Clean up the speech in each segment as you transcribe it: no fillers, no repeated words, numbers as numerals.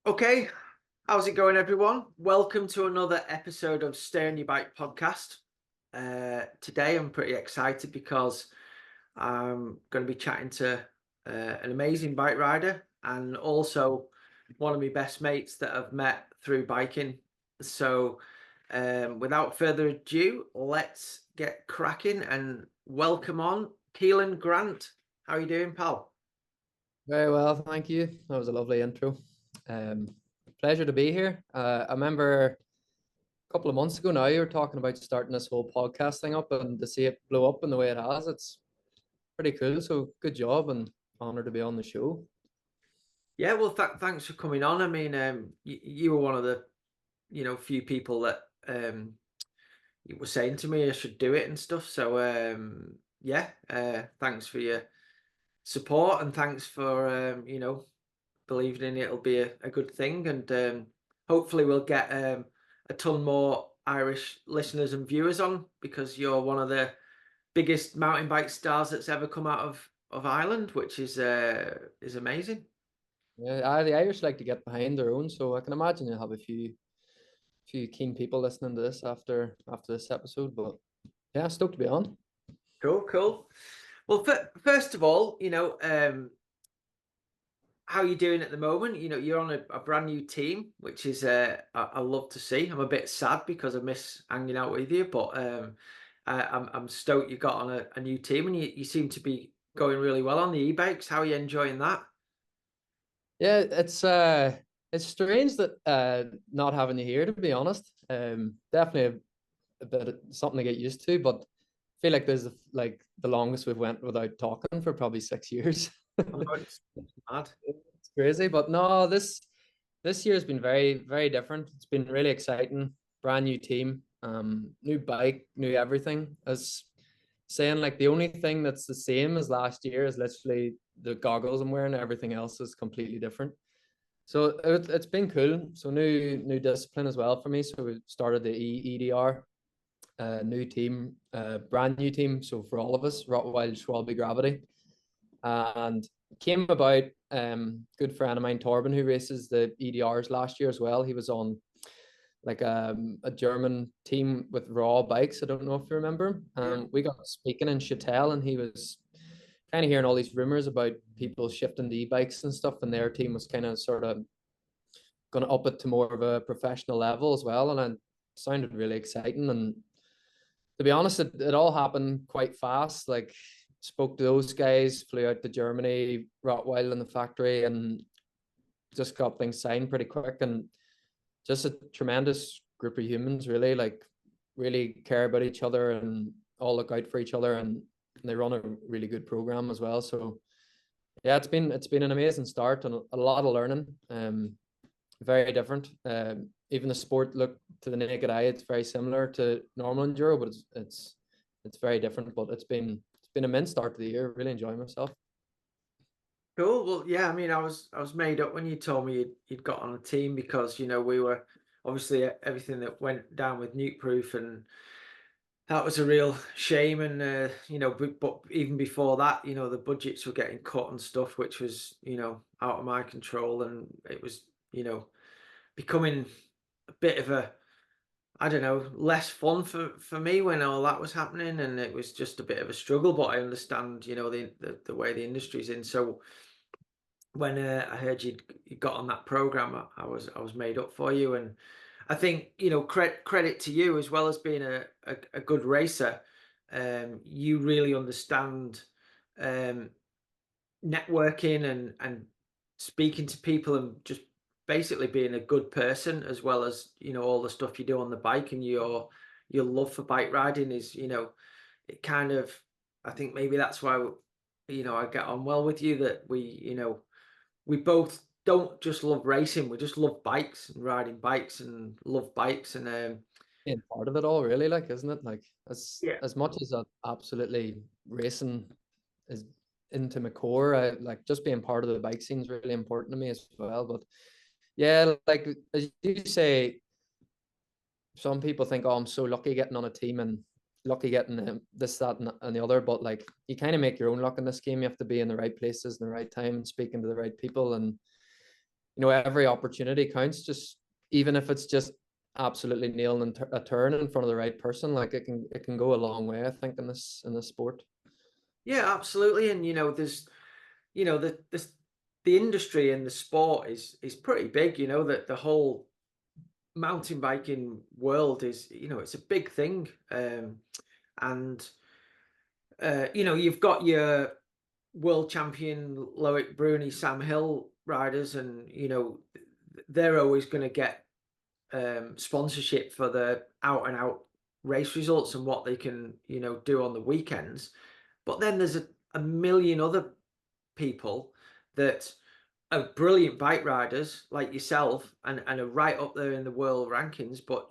Okay, how's it going, everyone? Welcome to another episode of Stay on Your Bike podcast. Today, I'm pretty excited because I'm going to be chatting to an amazing bike rider and also one of my best mates that I've met through biking. So, without further ado, let's get cracking and welcome on Kelan Grant. How are you doing, pal? Very well, thank you. That was a lovely intro. Um, Pleasure to be here. I remember a couple of months ago now, you were talking about starting this whole podcast thing up, and to see it blow up in the way it has, it's pretty cool. So good job, and honored to be on the show. Yeah, well, thanks for coming on. I mean, you were one of the few people that you were saying to me I should do it and stuff. So yeah, thanks for your support and thanks for believing in it'll be a good thing, and hopefully we'll get a ton more Irish listeners and viewers on because you're one of the biggest mountain bike stars that's ever come out of Ireland, which is amazing. Yeah, the Irish like to get behind their own, so I can imagine you'll have a few keen people listening to this after this episode. But yeah, stoked to be on. Cool, cool. Well, first of all, how are you doing at the moment? You know, you're on a brand new team, which is I love to see. I'm a bit sad because I miss hanging out with you, but I'm stoked you got on a new team and you seem to be going really well on the e-bikes. How are you enjoying that? Yeah, it's strange that not having you here, to be honest. Definitely a bit of something to get used to, but I feel like this is like the longest we've went without talking for probably 6 years. I know it's mad. It's crazy, but no, this year has been very different. It's been really exciting. Brand new team, new bike, new everything. As saying like the only thing that's the same as last year is literally the goggles I'm wearing. Everything else is completely different. So it's been cool. So new discipline as well for me. So we started the e-edr, new team, brand new team. So for all of us, Rotwild Schwalbe Gravity, and came about. Good friend of mine, Torben, who races the EDRs last year as well. He was on like a German team with raw bikes. I don't know if you remember. Yeah. We got speaking in Chatel, and he was kind of hearing all these rumors about people shifting to e-bikes and stuff, and their team was kind of sort of going to up it to more of a professional level as well. And it sounded really exciting. And to be honest, it all happened quite fast. Like spoke to those guys, flew out to Germany, Rotweil in the factory, and just got things signed pretty quick. And just a tremendous group of humans, really, like really care about each other and all look out for each other, and they run a really good program as well. So yeah, it's been an amazing start and a lot of learning. Very different. Even the sport look to the naked eye, it's very similar to normal enduro, but it's very different. But it's been a mint start to the year. Really enjoying myself. Cool. Well, yeah, I mean, I was made up when you told me you'd got on a team because, we were obviously everything that went down with Nukeproof, and that was a real shame. And, but even before that, the budgets were getting cut and stuff, which was, out of my control. And it was, becoming a bit of a, I don't know, less fun for me when all that was happening. And it was just a bit of a struggle, but I understand, the way the industry's in. So, when I heard you got on that program, I was made up for you, and I think credit to you as well as being a good racer. You really understand um, networking and speaking to people and just basically being a good person as well as all the stuff you do on the bike, and your love for bike riding is it kind of, I think maybe that's why I get on well with you, that we both don't just love racing, we just love bikes and riding bikes and love bikes. And Being part of it all, really, like, isn't it? Like yeah, as much as absolutely racing is into my core, I like just being part of the bike scene is really important to me as well. But yeah, like as you say, some people think, oh, I'm so lucky getting on a team and lucky getting this, that, and the other. But like, you kind of make your own luck in this game. You have to be in the right places in the right time and speaking to the right people. And you know, every opportunity counts, just even if it's just absolutely nailing a turn in front of the right person, like it can go a long way, I think, in this sport. Yeah, absolutely. And there's the industry and the sport is pretty big. That the whole mountain biking world is, it's a big thing. And you've got your world champion Loic Bruni, Sam Hill riders, and they're always going to get sponsorship for the out and out race results and what they can do on the weekends. But then there's a million other people that are brilliant bike riders like yourself, and are right up there in the world rankings, but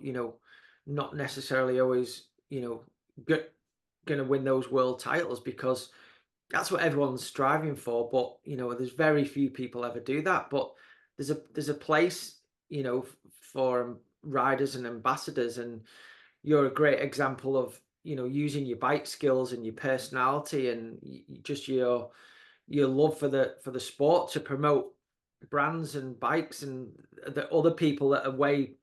not necessarily always going to win those world titles, because that's what everyone's striving for. But there's very few people ever do that. But there's a place for riders and ambassadors, and you're a great example of using your bike skills and your personality and just your love for the sport to promote brands and bikes, and the other people that are way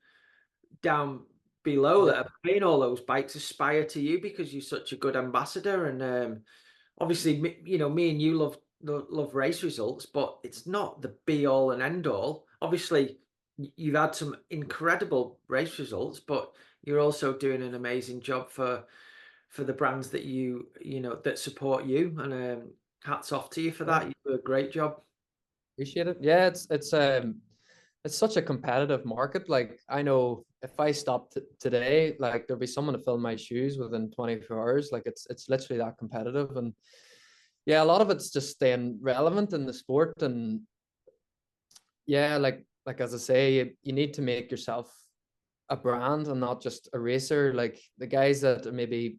down below Yeah, that are playing all those bikes aspire to you because you're such a good ambassador. And obviously, me and you love race results, but it's not the be all and end all. Obviously, you've had some incredible race results, but you're also doing an amazing job for the brands that that support you. And hats off to you for yeah, that. You do a great job. appreciate it. Yeah, it's such a competitive market. Like, I know if I stopped today, like there'll be someone to fill my shoes within 24 hours. Like it's literally that competitive. And yeah, a lot of it's just staying relevant in the sport. And yeah, like as I say, you need to make yourself a brand and not just a racer. Like the guys that maybe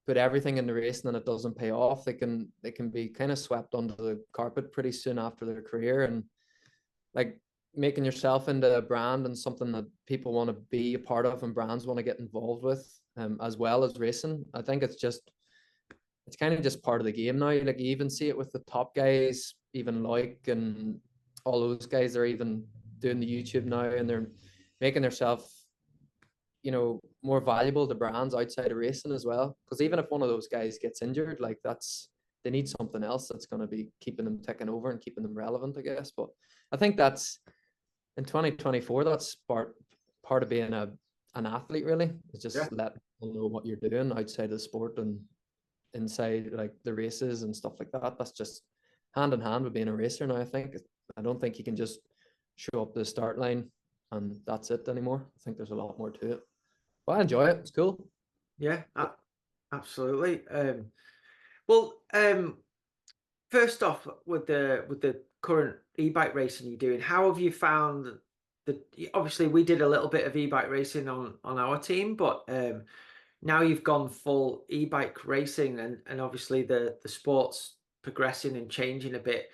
put everything in the race and then it doesn't pay off, they can be kind of swept under the carpet pretty soon after their career. And like making yourself into a brand and something that people want to be a part of and brands want to get involved with, as well as racing. I think it's kind of just part of the game now. Like you even see it with the top guys, even like and all those guys are even doing the YouTube now, and they're making themselves, you know, more valuable to brands outside of racing as well. Because even if one of those guys gets injured, like they need something else that's going to be keeping them ticking over and keeping them relevant, I guess. But I think that's in 2024, that's part of being an athlete, really, is Yeah. just let people know what you're doing outside of the sport and inside like the races and stuff like that. That's just hand in hand with being a racer now. I don't think you can just show up to the start line and that's it anymore. I think there's a lot more to it. But I enjoy it. It's cool. Yeah, absolutely. Well, first off, with the current e-bike racing you're doing, how have you found obviously we did a little bit of e-bike racing on our team, but now you've gone full e-bike racing, and obviously the sport's progressing and changing a bit.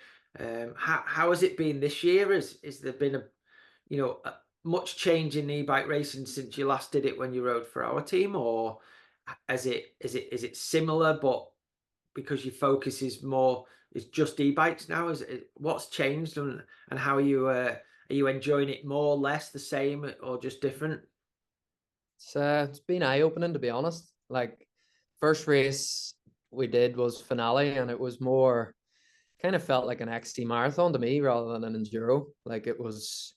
How has it been this year? Is there been much change in e-bike racing since you last did it when you rode for our team, or is it similar, but because your focus is just e-bikes now? What's changed, and how are you enjoying it more, less, the same, or just different? It's been eye-opening, to be honest. Like first race we did was finale, and it was more kind of felt like an XC marathon to me rather than an enduro. Like it was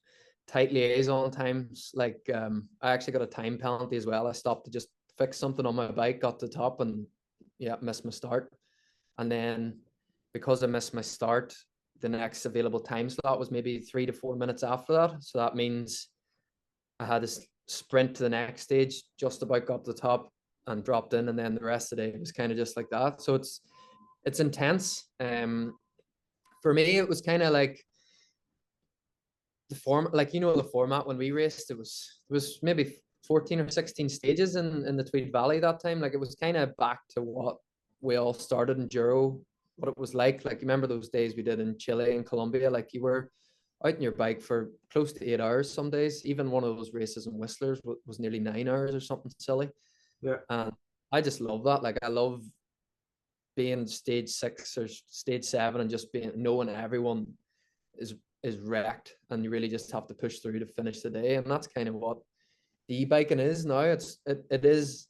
tight liaison times. Like I actually got a time penalty as well. I stopped to just fix something on my bike, got to the top, and yeah, missed my start. And then because I missed my start, the next available time slot was maybe 3 to 4 minutes after that. So that means I had to sprint to the next stage, just about got to the top and dropped in, and then the rest of the day was kind of just like that. So it's intense. For me, it was kind of like the form, like the format when we raced. It was maybe 14 or 16 stages in the Tweed Valley that time. Like it was kind of back to what we all started in Enduro, what it was like. Like you remember those days we did in Chile and Colombia. Like you were out on your bike for close to 8 hours some days. Even one of those races in Whistler's was nearly 9 hours or something silly. Yeah. And I just love that. Like I love being stage 6 or stage 7 and just being knowing everyone is is wrecked, and you really just have to push through to finish the day. And that's kind of what the e-biking is now. It is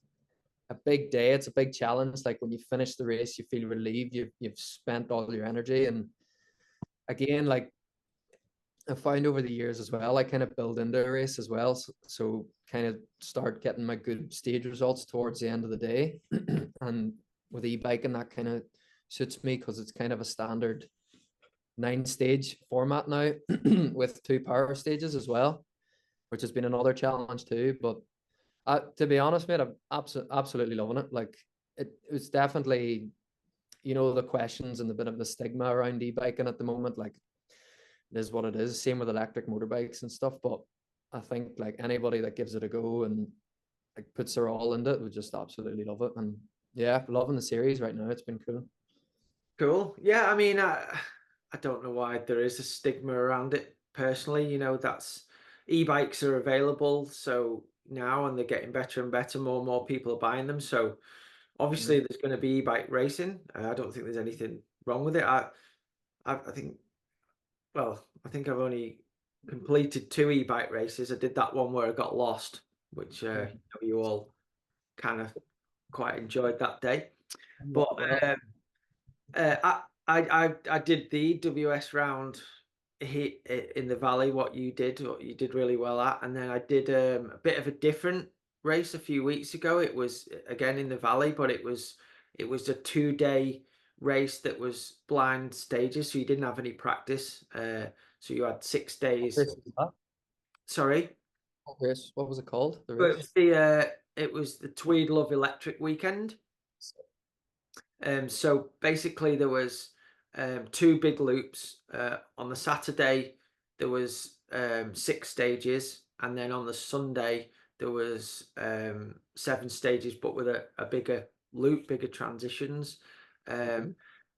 a big day. It's a big challenge. Like when you finish the race, you feel relieved. You've spent all your energy. And again, like I found over the years as well, I kind of build into a race as well. So kind of start getting my good stage results towards the end of the day. And with e-biking, that kind of suits me because it's kind of a standard 9-stage format now with 2 power stages as well, which has been another challenge too. But to be honest, mate, I'm absolutely loving it. Like it was definitely, the questions and a bit of the stigma around e-biking at the moment. Like it is what it is. Same with electric motorbikes and stuff. But I think like anybody that gives it a go and like puts their all into it would just absolutely love it. And yeah, loving the series right now. It's been cool. Cool. Yeah, I mean, I don't know why there is a stigma around it personally. That's e-bikes are available so now, and they're getting better and better. More and more people are buying them. So Mhm. obviously there's going to be e-bike racing. I don't think there's anything wrong with it. I think, well, I think I've only completed 2 e-bike races. I did that one where I got lost, which Yeah. you all kind of quite enjoyed that day. Yeah, But well, I did the WS round here in the valley. What you did really well at, and then I did a bit of a different race a few weeks ago. It was again in the valley, but it was a 2-day race that was blind stages, so you didn't have any practice. So you had 6 days. Chris, was that? Sorry, Chris, what was it called? The but race? it was the Tweed Love Electric weekend. So basically, there was 2 big loops. On the Saturday, there was 6 stages, and then on the Sunday there was 7 stages, but with a bigger loop, bigger transitions. Mhm.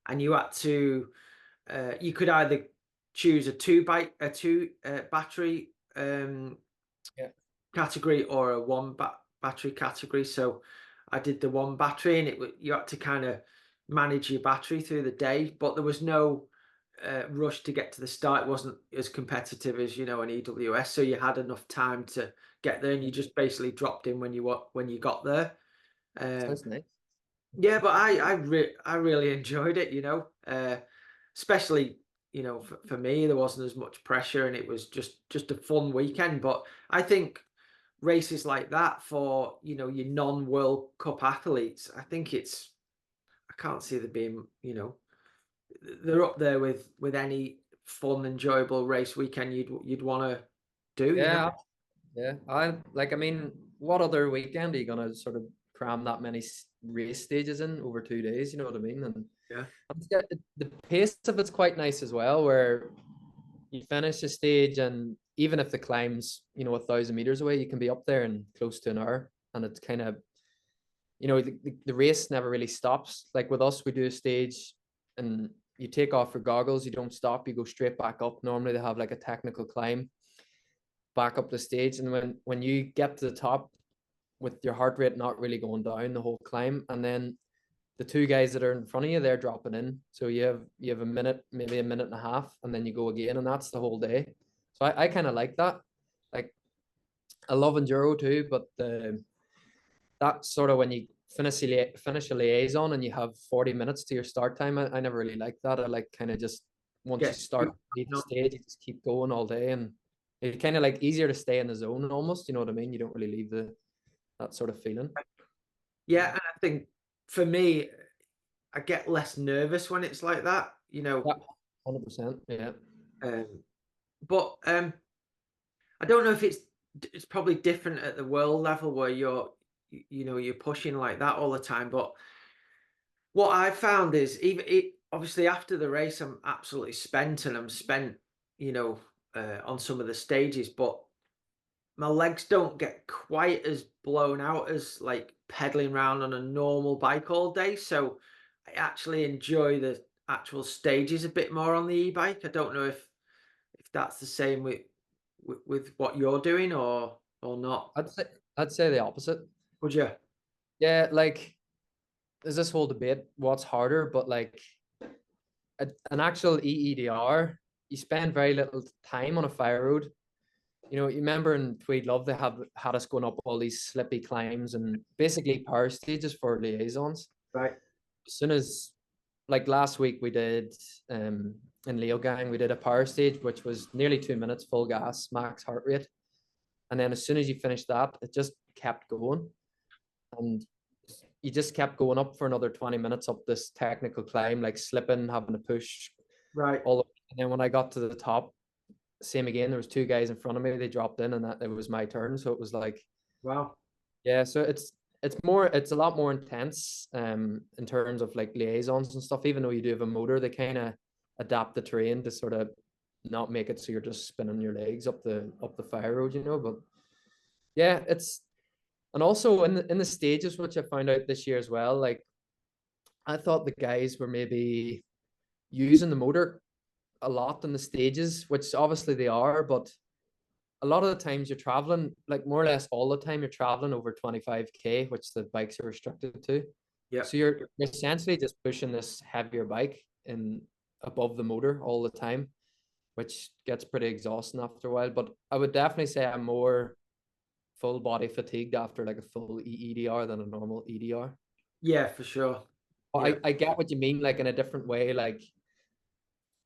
And you had to, you could either choose a 2 battery Yeah. category or a 1 battery category. So I did the 1 battery, and you had to kind of manage your battery through the day, but there was no rush to get to the start. It wasn't as competitive as an EWS, so you had enough time to get there, and you just basically dropped in when you got there. Um, Sounds nice. yeah, but I really enjoyed it. Especially for me, there wasn't as much pressure, and it was just a fun weekend. But I think races like that for your non-World Cup athletes, I can't see there being, they're up there with any fun, enjoyable race weekend you'd want to do. Yeah, yeah. I mean, what other weekend are you gonna sort of cram that many race stages in over 2 days? You know what I mean? And Yeah, the pace of it's quite nice as well, where you finish a stage, and even if the climb's 1,000 meters away, you can be up there in close to an hour, and it's kind of the race never really stops. Like with us, we do a stage, and you take off your goggles, you don't stop, you go straight back up. Normally, they have like a technical climb back up the stage, and when you get to the top with your heart rate not really going down the whole climb, and then the 2 guys that are in front of you, they're dropping in, so you have a minute, maybe a minute and a half, and then you go again, and that's the whole day. So I kind of like that. Like I love enduro too, but that sort of when you finish a liaison and you have 40 minutes to your start time, I never really like that. I like kind of just once you get start the stage, you just keep going all day, and it's kind of like easier to stay in the zone almost. You know what I mean? You don't really leave that sort of feeling. yeah, and I think for me, I get less nervous when it's like that. Yeah, 100%. Yeah. Um, but I don't know if it's probably different at the world level where you're pushing like that all the time. But what I found is obviously after the race, I'm absolutely spent, and I'm spent, you know, on some of the stages, but my legs don't get quite as blown out as like pedaling around on a normal bike all day. So I actually enjoy the actual stages a bit more on the e-bike. I don't know if that's the same with what you're doing or not. I'd say the opposite. Would you? Yeah, like there's this whole debate what's harder, but like an actual EEDR, you spend very little time on a fire road. You know, you remember in Tweed Love, they had us going up all these slippy climbs and basically power stages for liaisons. Right. As soon as, like last week, we did in Leogang, we did a power stage, which was nearly 2 minutes, full gas, max heart rate. And then as soon as you finished that, it just kept going. And you just kept going up for another 20 minutes up this technical climb, like slipping, having to push Right. all. And then when I got to the top, same again, there was two guys in front of me, they dropped in, and that it was my turn. So it was like, Wow. yeah, so it's a lot more intense in terms of like liaisons and stuff. Even though you do have a motor, they kind of adapt the terrain to sort of not make it so you're just spinning your legs up the fire road, you know. But yeah, it's, and also in the stages, which I found out this year as well, like I thought the guys were maybe using the motor a lot in the stages, which obviously they are, but a lot of the times you're traveling, like more or less all the time, you're traveling over 25K, which the bikes are restricted to. Yeah. So you're essentially just pushing this heavier bike in above the motor all the time, which gets pretty exhausting after a while. But I would definitely say I'm more full body fatigued after like a full e-edr than a normal edr. Yeah, for sure. But Yeah. I get what you mean, like in a different way. Like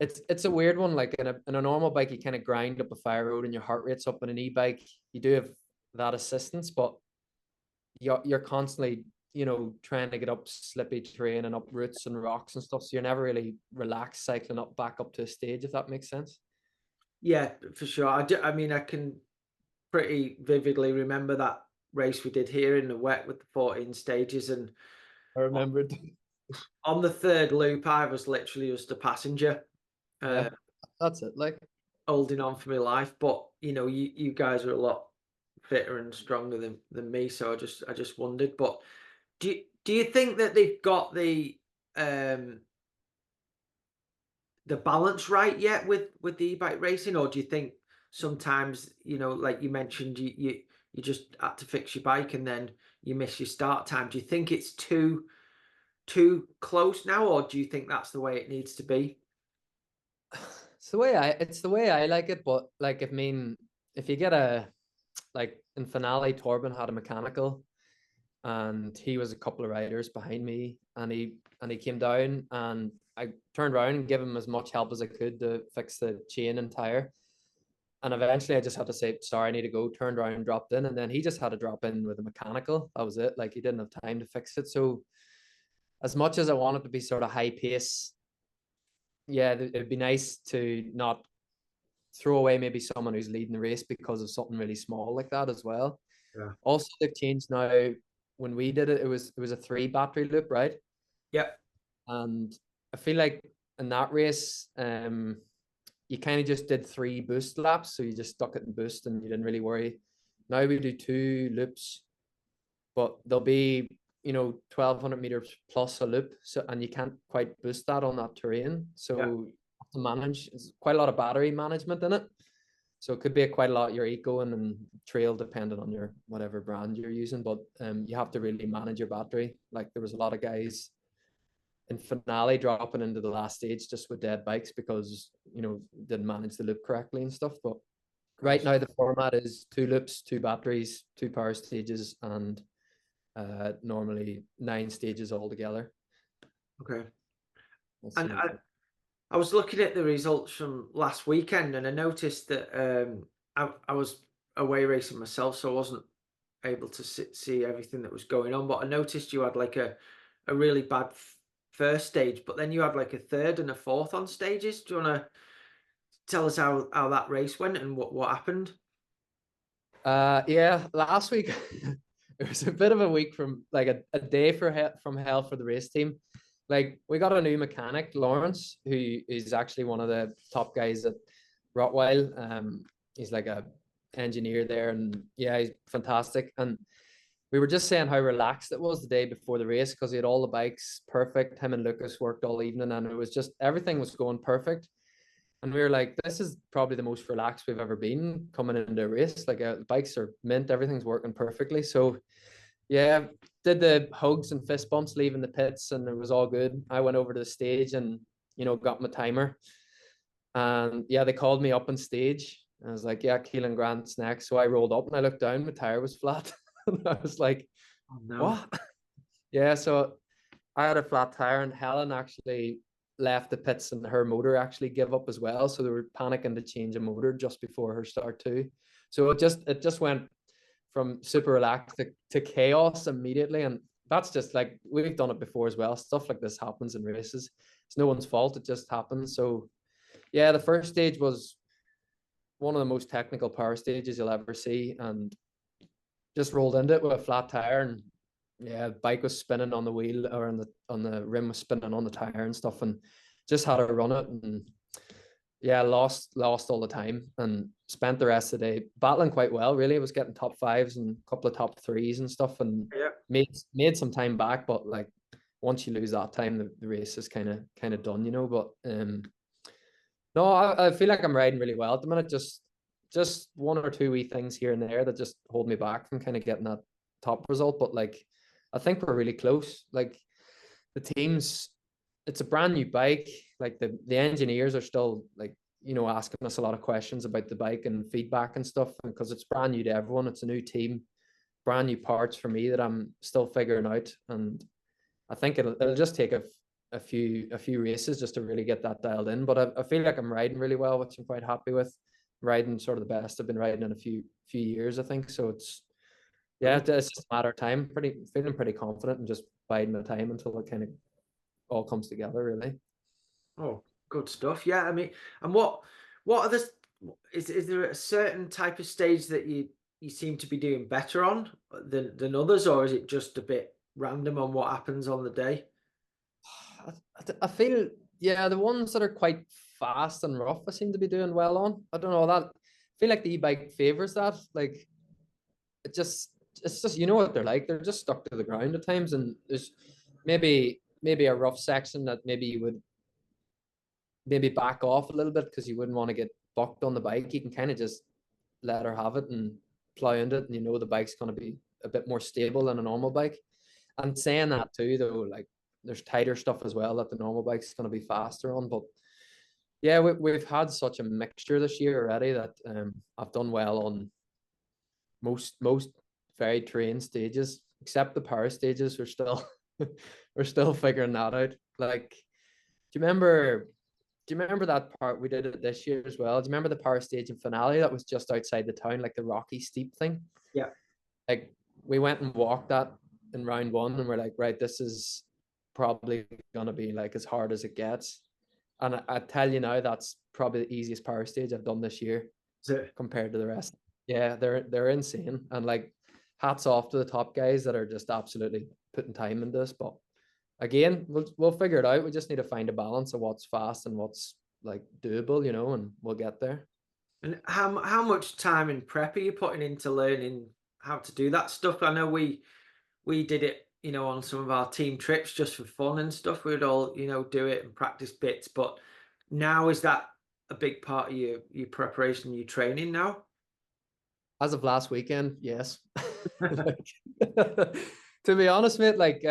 it's a weird one. Like in a normal bike, you kind of grind up a fire road and your heart rate's up. In an e-bike, you do have that assistance, but you're constantly, you know, trying to get up slippy terrain and up roots and rocks and stuff. So you're never really relaxed cycling up back up to a stage, if that makes sense. Yeah, for sure. I mean, I can pretty vividly remember that race we did here in the wet with the 14 stages, and I remembered. on the third loop, I was literally just a passenger, Yeah, uh, that's it. Like, holding on for my life. But you know, you guys are a lot fitter and stronger than me, so I just wondered. But do you think that they've got um the balance right yet with the e-bike racing, or do you think sometimes, you know, like you mentioned, you just had to fix your bike and then you miss your start time? Do you think it's too close now, or do you think that's the way it needs to be? it's the way I like it. But like, I mean, if you get a, like in finale, Torben had a mechanical, and he was a couple of riders behind me, and he came down, and I turned around and gave him as much help as I could to fix the chain and tire. And eventually I just had to say, sorry, I need to go, turned around and dropped in. And then he just had to drop in with a mechanical. That was it. Like, he didn't have time to fix it. So as much as I wanted to be sort of high pace, yeah, it'd be nice to not throw away maybe someone who's leading the race because of something really small like that as well. Yeah. Also, they've changed now. When we did it, it was a 3 battery loop, right? Yep. And I feel like in that race, you kind of just did 3 boost laps, so you just stuck it in boost and you didn't really worry. Now we do 2 loops, but there'll be, you know, 1,200 meters plus a loop, so, and you can't quite boost that on that terrain. So Yeah. you have to manage, it's quite a lot of battery management in it. So it could be quite a lot your eco and trail depending on your whatever brand you're using, but you have to really manage your battery. Like, there was a lot of guys in finale dropping into the last stage just with dead bikes because, you know, didn't manage the loop correctly and stuff. But right Christ. now the format is 2 loops, 2 batteries, 2 power stages, and normally 9 stages altogether. Okay. That's And the main thing. I was looking at the results from last weekend, and I noticed that I was away racing myself, so I wasn't able to see everything that was going on. But I noticed you had like a really bad first stage, but then you had like a third and a fourth on stages. Do you want to tell us how that race went and what happened? Yeah, last week it was a bit of a week from like a day from hell for the race team. Like, we got a new mechanic, Lawrence, who is actually one of the top guys at Rotwild. He's like a engineer there, and yeah, he's fantastic. And we were just saying how relaxed it was the day before the race because he had all the bikes perfect. Him and Lucas worked all evening, and it was just everything was going perfect. And we were like, this is probably the most relaxed we've ever been coming into a race. Like, the bikes are mint, everything's working perfectly. So yeah, did the hugs and fist bumps leaving the pits, and it was all good. I went over to the stage and, you know, got my timer. And yeah, they called me up on stage. I was like, yeah, Kelan Grant's next. So I rolled up and I looked down, my tire was flat. And I was like, Oh no. what? Yeah, so I had a flat tire, and Helen actually left the pits and her motor actually gave up as well. So they were panicking to change a motor just before her start too. So it just went from super relaxed to chaos immediately. And that's just like, we've done it before as well. Stuff like this happens in races. It's no one's fault. It just happens. So yeah, the first stage was one of the most technical power stages you'll ever see, and just rolled into it with a flat tire. And yeah, the bike was spinning on the wheel, or on the rim was spinning on the tire and stuff, and just had to run it. And yeah, lost all the time and spent the rest of the day battling quite well. Really, I was getting top fives and a couple of top threes and stuff, and Yeah. made some time back. But like, once you lose that time, the race is kind of done, you know. But no, I feel like I'm riding really well at the minute. Just one or two wee things here and there that just hold me back from kind of getting that top result. But like, I think we're really close. Like, the teams, it's a brand new bike. Like, the engineers are still, like, asking us a lot of questions about the bike and feedback and stuff, because it's brand new to everyone. It's a new team, brand new parts for me that I'm still figuring out. And I think it'll just take a few races just to really get that dialed in. But I feel like I'm riding really well, which I'm quite happy with. Riding sort of the best I've been riding in a few years, I think. So it's, yeah, Cool. it's just a matter of time. Feeling pretty confident and just biding my time until it kind of all comes together, really. Oh, good stuff. Yeah, I mean, and what are the is there a certain type of stage that you seem to be doing better on than others, or is it just a bit random on what happens on the day? I feel, yeah, the ones that are quite fast and rough, I seem to be doing well on. I don't know that. I feel like the e-bike favors that. Like, it just it's just, you know what they're like. They're just stuck to the ground at times, and there's maybe a rough section that maybe you would maybe back off a little bit because you wouldn't want to get bucked on the bike. You can kind of just let her have it and plow into it, and the bike's going to be a bit more stable than a normal bike. And saying that too, though, like, there's tighter stuff as well that the normal bike's going to be faster on. But yeah, we've had such a mixture this year already that I've done well on most very terrain stages, except the power stages. We're still we're still figuring that out. Like, do you remember that part we did it this year as well? Do you remember the power stage and finale that was just outside the town, like the rocky steep thing? Yeah. Like, we went and walked that in round one, and we're like, right, this is probably gonna be like as hard as it gets. And I tell you now, that's probably the easiest power stage I've done this year So, compared to the rest. Yeah, they're insane. And like, hats off to the top guys that are just absolutely putting time into this. But again, we'll figure it out. We just need to find a balance of what's fast and what's like doable, and we'll get there. and how much time and prep are you putting into learning how to do that stuff? I know we did it, on some of our team trips just for fun and stuff. We'd all, do it and practice bits. But now is that a big part of your preparation, your training now? As of last weekend, yes. Like, to be honest, mate, like,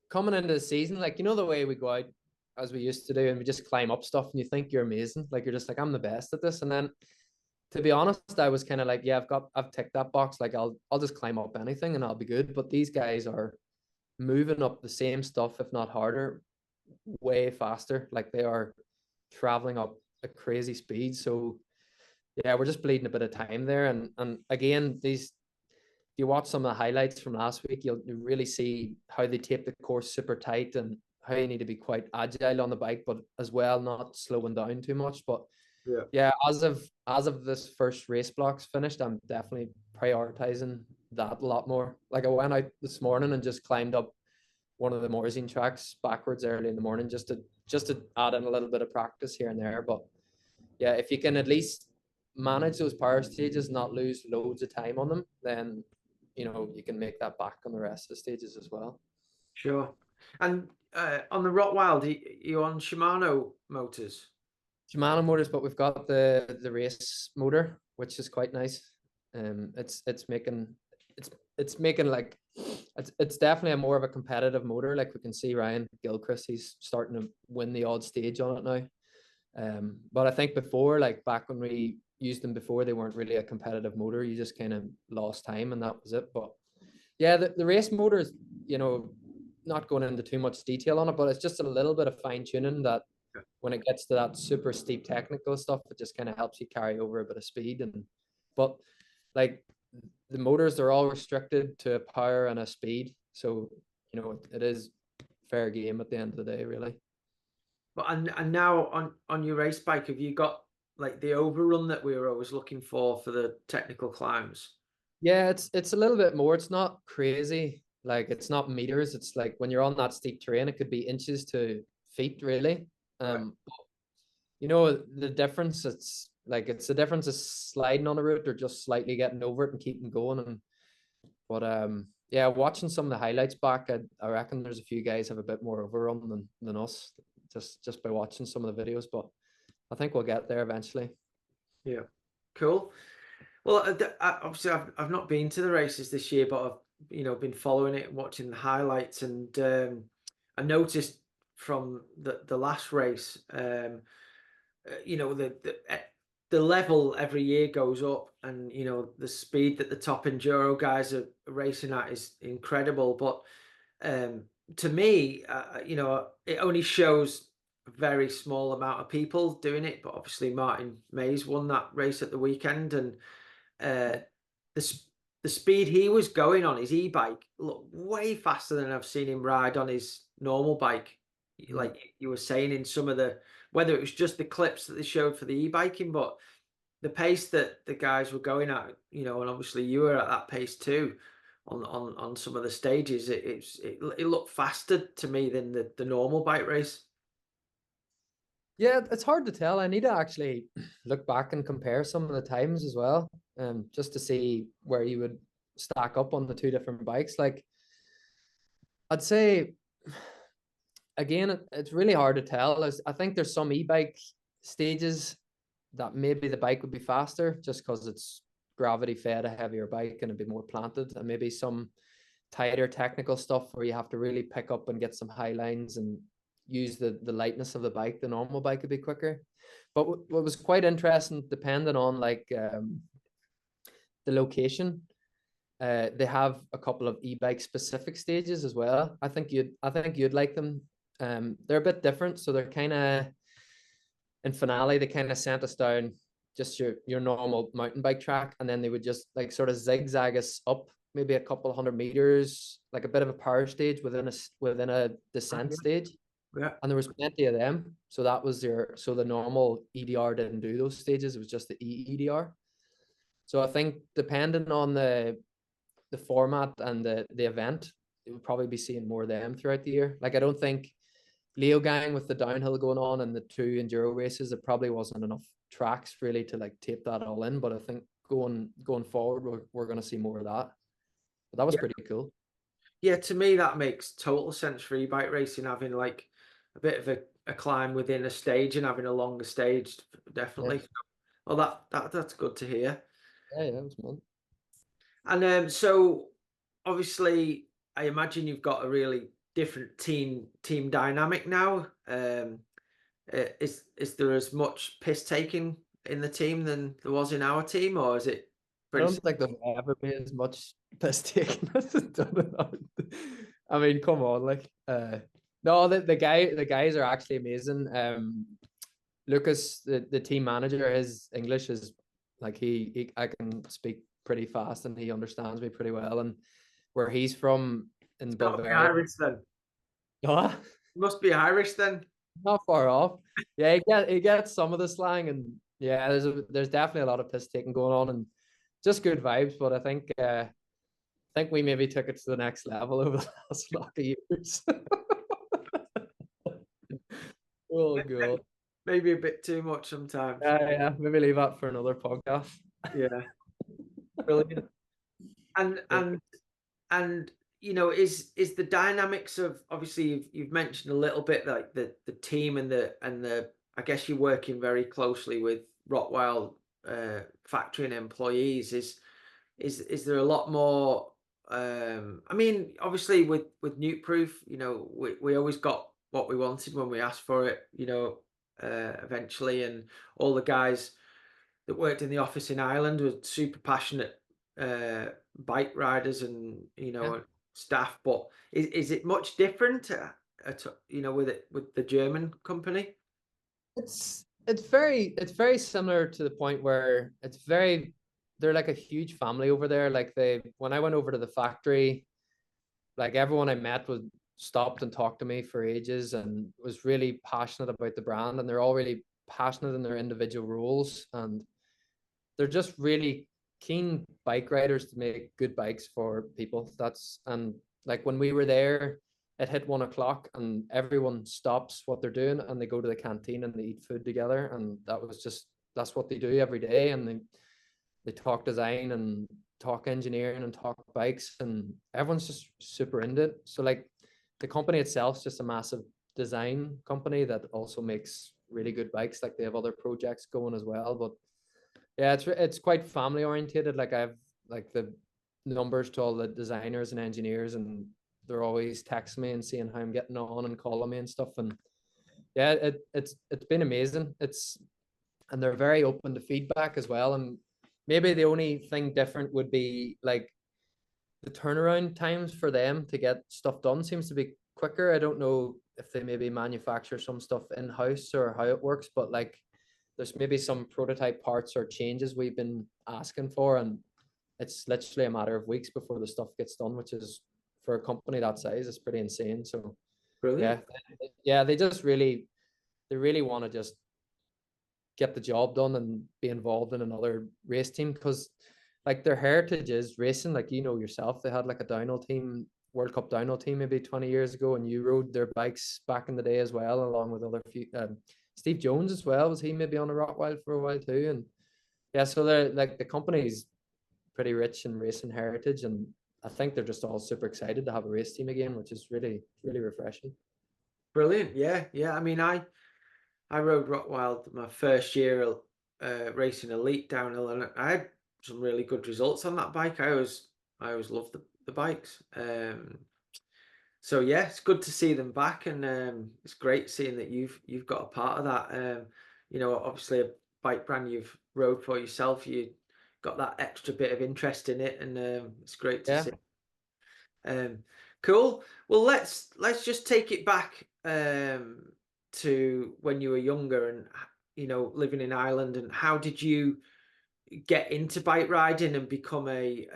coming into the season, like, the way we go out as we used to do, and we just climb up stuff, and you think you're amazing, like, you're just like, I'm the best at this. And then, to be honest, I was kind of like, yeah, I've ticked that box. Like, I'll just climb up anything and I'll be good. But these guys are moving up the same stuff, if not harder, way faster. Like, they are traveling up a crazy speed. So yeah, we're just bleeding a bit of time there. And again, if you watch some of the highlights from last week, you'll really see how they tape the course super tight, and how you need to be quite agile on the bike, but as well not slowing down too much. But Yeah. yeah, as of this first race blocks finished, I'm definitely prioritizing that a lot more. Like, I went out this morning and just climbed up one of the Morzine tracks backwards early in the morning, just to add in a little bit of practice here and there. But yeah, if you can at least manage those power stages, not lose loads of time on them, then you can make that back on the rest of the stages as well. Sure. And on the Rotwild, you on Shimano motors? Shimano motors, but we've got the race motor, which is quite nice. It's making like, it's definitely a more of a competitive motor. Like, we can see Ryan Gilchrist, he's starting to win the odd stage on it now. But I think before, like back when we used them before, they weren't really a competitive motor. You just kind of lost time and that was it. But yeah, the race motor is, you know, not going into too much detail on it, but it's just a little bit of fine tuning that when it gets to that super steep technical stuff, it just kind of helps you carry over a bit of speed. But like the motors, they're all restricted to a power and a speed. So, you know, it is fair game at the end of the day, really. But and now on your race bike, have you got like the overrun that we were always looking for the technical climbs? Yeah, it's a little bit more. It's not crazy. Like it's not meters. It's like when you're on that steep terrain, it could be inches to feet, really. Right. You know, the difference, it's the difference is sliding on a route or just slightly getting over it and keeping going. But yeah, watching some of the highlights back, I reckon there's a few guys have a bit more overrun than us, just by watching some of the videos. But I think we'll get there eventually. Yeah. Cool. Well, obviously, I've not been to the races this year, but I've been following it, watching the highlights, and I noticed from the last race, the level every year goes up, and the speed that the top enduro guys are racing at is incredible. But um, to me, it only shows a very small amount of people doing it. But obviously, Martin Mays won that race at the weekend, and uh, the the speed he was going on his e-bike looked way faster than I've seen him ride on his normal bike. Mhm. Like you were saying in some of whether it was just the clips that they showed for the e-biking, but the pace that the guys were going at, and obviously you were at that pace too on some of the stages. It looked faster to me than the normal bike race. Yeah, it's hard to tell. I need to actually look back and compare some of the times as well, just to see where you would stack up on the two different bikes. Like I'd say again, it's really hard to tell. I think there's some e-bike stages that maybe the bike would be faster just because it's gravity fed a heavier bike and a bit more planted, and maybe some tighter technical stuff where you have to really pick up and get some high lines and use the lightness of the bike. The normal bike would be quicker. But what was quite interesting, depending on like the location, they have a couple of e-bike specific stages as well. I think you'd like them. They're a bit different, so they're kind of in finale. They kind of sent us down just your normal mountain bike track, and then they would just like sort of zigzag us up maybe a couple 100 meters, like a bit of a power stage within a descent stage. Yeah. And there was plenty of them. So that was so the normal EDR didn't do those stages. It was just the E-EDR. So I think depending on the format and the event, it would probably be seeing more of them throughout the year. Like I don't think Leo Gang with the downhill going on and the two enduro races, there probably wasn't enough tracks really to like tape that all in. But I think going forward, we're going to see more of that. But that was Yeah. pretty cool. Yeah, to me that makes total sense for e-bike racing, having like a bit of a climb within a stage and having a longer stage, Yeah, definitely. Well, that's good to hear. yeah, it was fun. And so obviously, I imagine you've got a really different team dynamic now. Is there as much piss taking in the team than there was in our team, or is it I pretty? don't think there's ever been as much piss taken as it's done. I mean, come on, like, no, the guys are actually amazing. Lucas, the team manager, his English is like I can speak pretty fast and he understands me pretty well. And where he's from in It's got to be Bulgaria, Irish then. no, It must be Irish then. not far off. Yeah, he gets some of the slang, and yeah, there's definitely a lot of piss taking going on and just good vibes. But I think we maybe took it to the next level over the last lot of years. Oh god. Maybe a bit too much sometimes. Yeah, maybe leave that for another podcast. Yeah, brilliant. And Yeah. is the dynamics of, obviously you've mentioned a little bit like the team and the I guess you're working very closely with Rotwild factory and employees. Is there a lot more? I mean, obviously with Nukeproof, we always got what we wanted when we asked for it. eventually, and all the guys that worked in the office in Ireland were super passionate bike riders and Yeah. staff. But is it much different, with the German company? It's very similar to the point where they're like a huge family over there. Like when I went over to the factory, like everyone I met was stopped and talked to me for ages and was really passionate about the brand, and they're all really passionate in their individual roles, and they're just really keen bike riders to make good bikes for people. And like when we were there, it hit 1 o'clock and everyone stops what they're doing and they go to the canteen and they eat food together. And that's what they do every day. And they talk design and talk engineering and talk bikes, and everyone's just super into it. So like the company itself is just a massive design company that also makes really good bikes. Like they have other projects going as well, but yeah, it's quite family orientated. Like I have like the numbers to all the designers and engineers, and they're always texting me and seeing how I'm getting on and calling me and stuff. And yeah, it's been amazing. And they're very open to feedback as well. And maybe the only thing different would be like the turnaround times for them to get stuff done seems to be quicker. I don't know if they maybe manufacture some stuff in-house or how it works, but like there's maybe some prototype parts or changes we've been asking for, and it's literally a matter of weeks before the stuff gets done, which is for a company that size is pretty insane. So yeah, Brilliant. yeah, they really want to just get the job done and be involved in another race team, because like their heritage is racing. Like you know yourself, they had like a downhill team, World Cup downhill team maybe 20 years ago, and you rode their bikes back in the day as well, along with other few. Steve Jones as well, was he maybe on a Rotwild for a while too? And yeah, so they're like the company's pretty rich in racing heritage, and I think they're just all super excited to have a race team again, which is really refreshing. Brilliant. Yeah, yeah. I mean, I rode Rotwild my first year racing elite downhill, and I had some really good results on that bike. I always loved the bikes. So yeah, it's good to see them back, and it's great seeing that you've got a part of that. Obviously a bike brand you've rode for yourself, you got that extra bit of interest in it, and it's great to Yeah, see. Um, cool. Well, let's just take it back to when you were younger and living in Ireland, and how did you get into bike riding and become a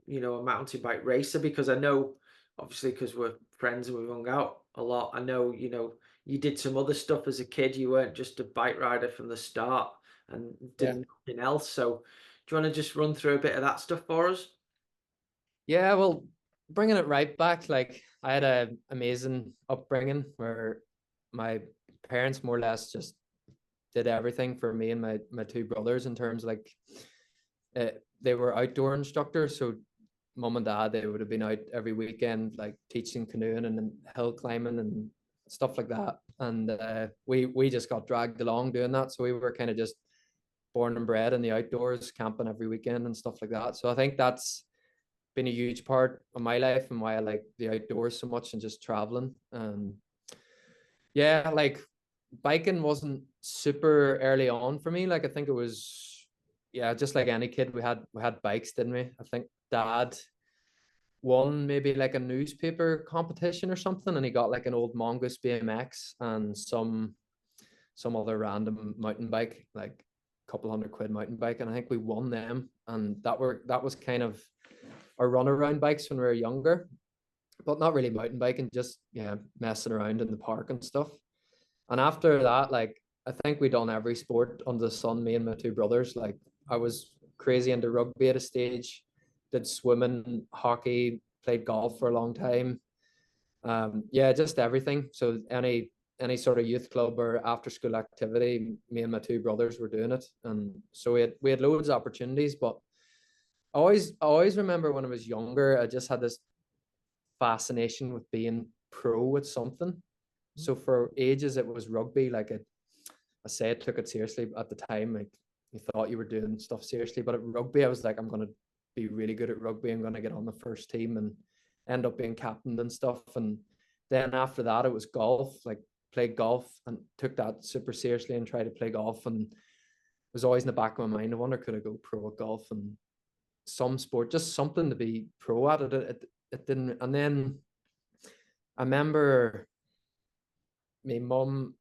mountain bike racer? Because I know, obviously, because we're friends and we've hung out a lot, I know you did some other stuff as a kid. You weren't just a bike rider from the start and did yeah. nothing else. So do you want to just run through a bit of that stuff for us? Yeah, well, bringing it right back, like I had a amazing upbringing where my parents more or less just did everything for me and my two brothers in terms of like they were outdoor instructors. So mom and dad, they would have been out every weekend like teaching canoeing and then hill climbing and stuff like that. And we just got dragged along doing that. So we were kind of just born and bred in the outdoors, camping every weekend and stuff like that. So I think that's been a huge part of my life and why I like the outdoors so much and just traveling. Yeah, like biking wasn't super early on for me. Like I think it was, yeah, just like any kid, we had bikes, didn't we? I think dad won maybe like a newspaper competition or something, and he got like an old Mongoose BMX and some other random mountain bike, like a couple £100 mountain bike, and I think we won them, and that was kind of our run around bikes when we were younger, but not really mountain biking, just yeah, messing around in the park and stuff. And after that, like I think we done every sport under the sun, me and my two brothers. Like I was crazy into rugby at a stage, did swimming, hockey, played golf for a long time. Yeah, just everything. So any sort of youth club or after school activity, me and my two brothers were doing it. And so we had loads of opportunities, but I always remember when I was younger, I just had this fascination with being pro at something. So for ages it was rugby. Like I said, took it seriously at the time. Like you thought you were doing stuff seriously, but at rugby I was like, I'm gonna be really good at rugby. I'm gonna get on the first team and end up being captain and stuff. And then after that it was golf, like played golf and took that super seriously and tried to play golf, and it was always in the back of my mind, I wonder could I go pro at golf and some sport, just something to be pro at it. It didn't. And then I remember my mum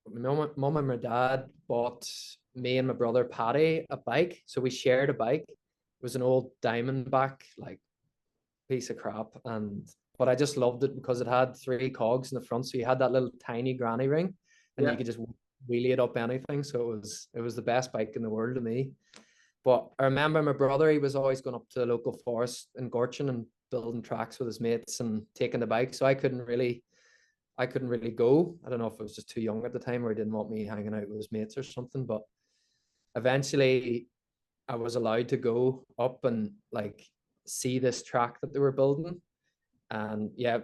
and my dad bought me and my brother Paddy a bike. So we shared a bike. It was an old Diamondback, like piece of crap. But I just loved it because it had 3 cogs in the front. So you had that little tiny granny ring and you could just wheelie it up anything. So it was the best bike in the world to me. But I remember my brother, he was always going up to the local forest in Gorchin and building tracks with his mates and taking the bike. So I couldn't really go. I don't know if I was just too young at the time or he didn't want me hanging out with his mates or something. But eventually I was allowed to go up and like see this track that they were building. And yeah,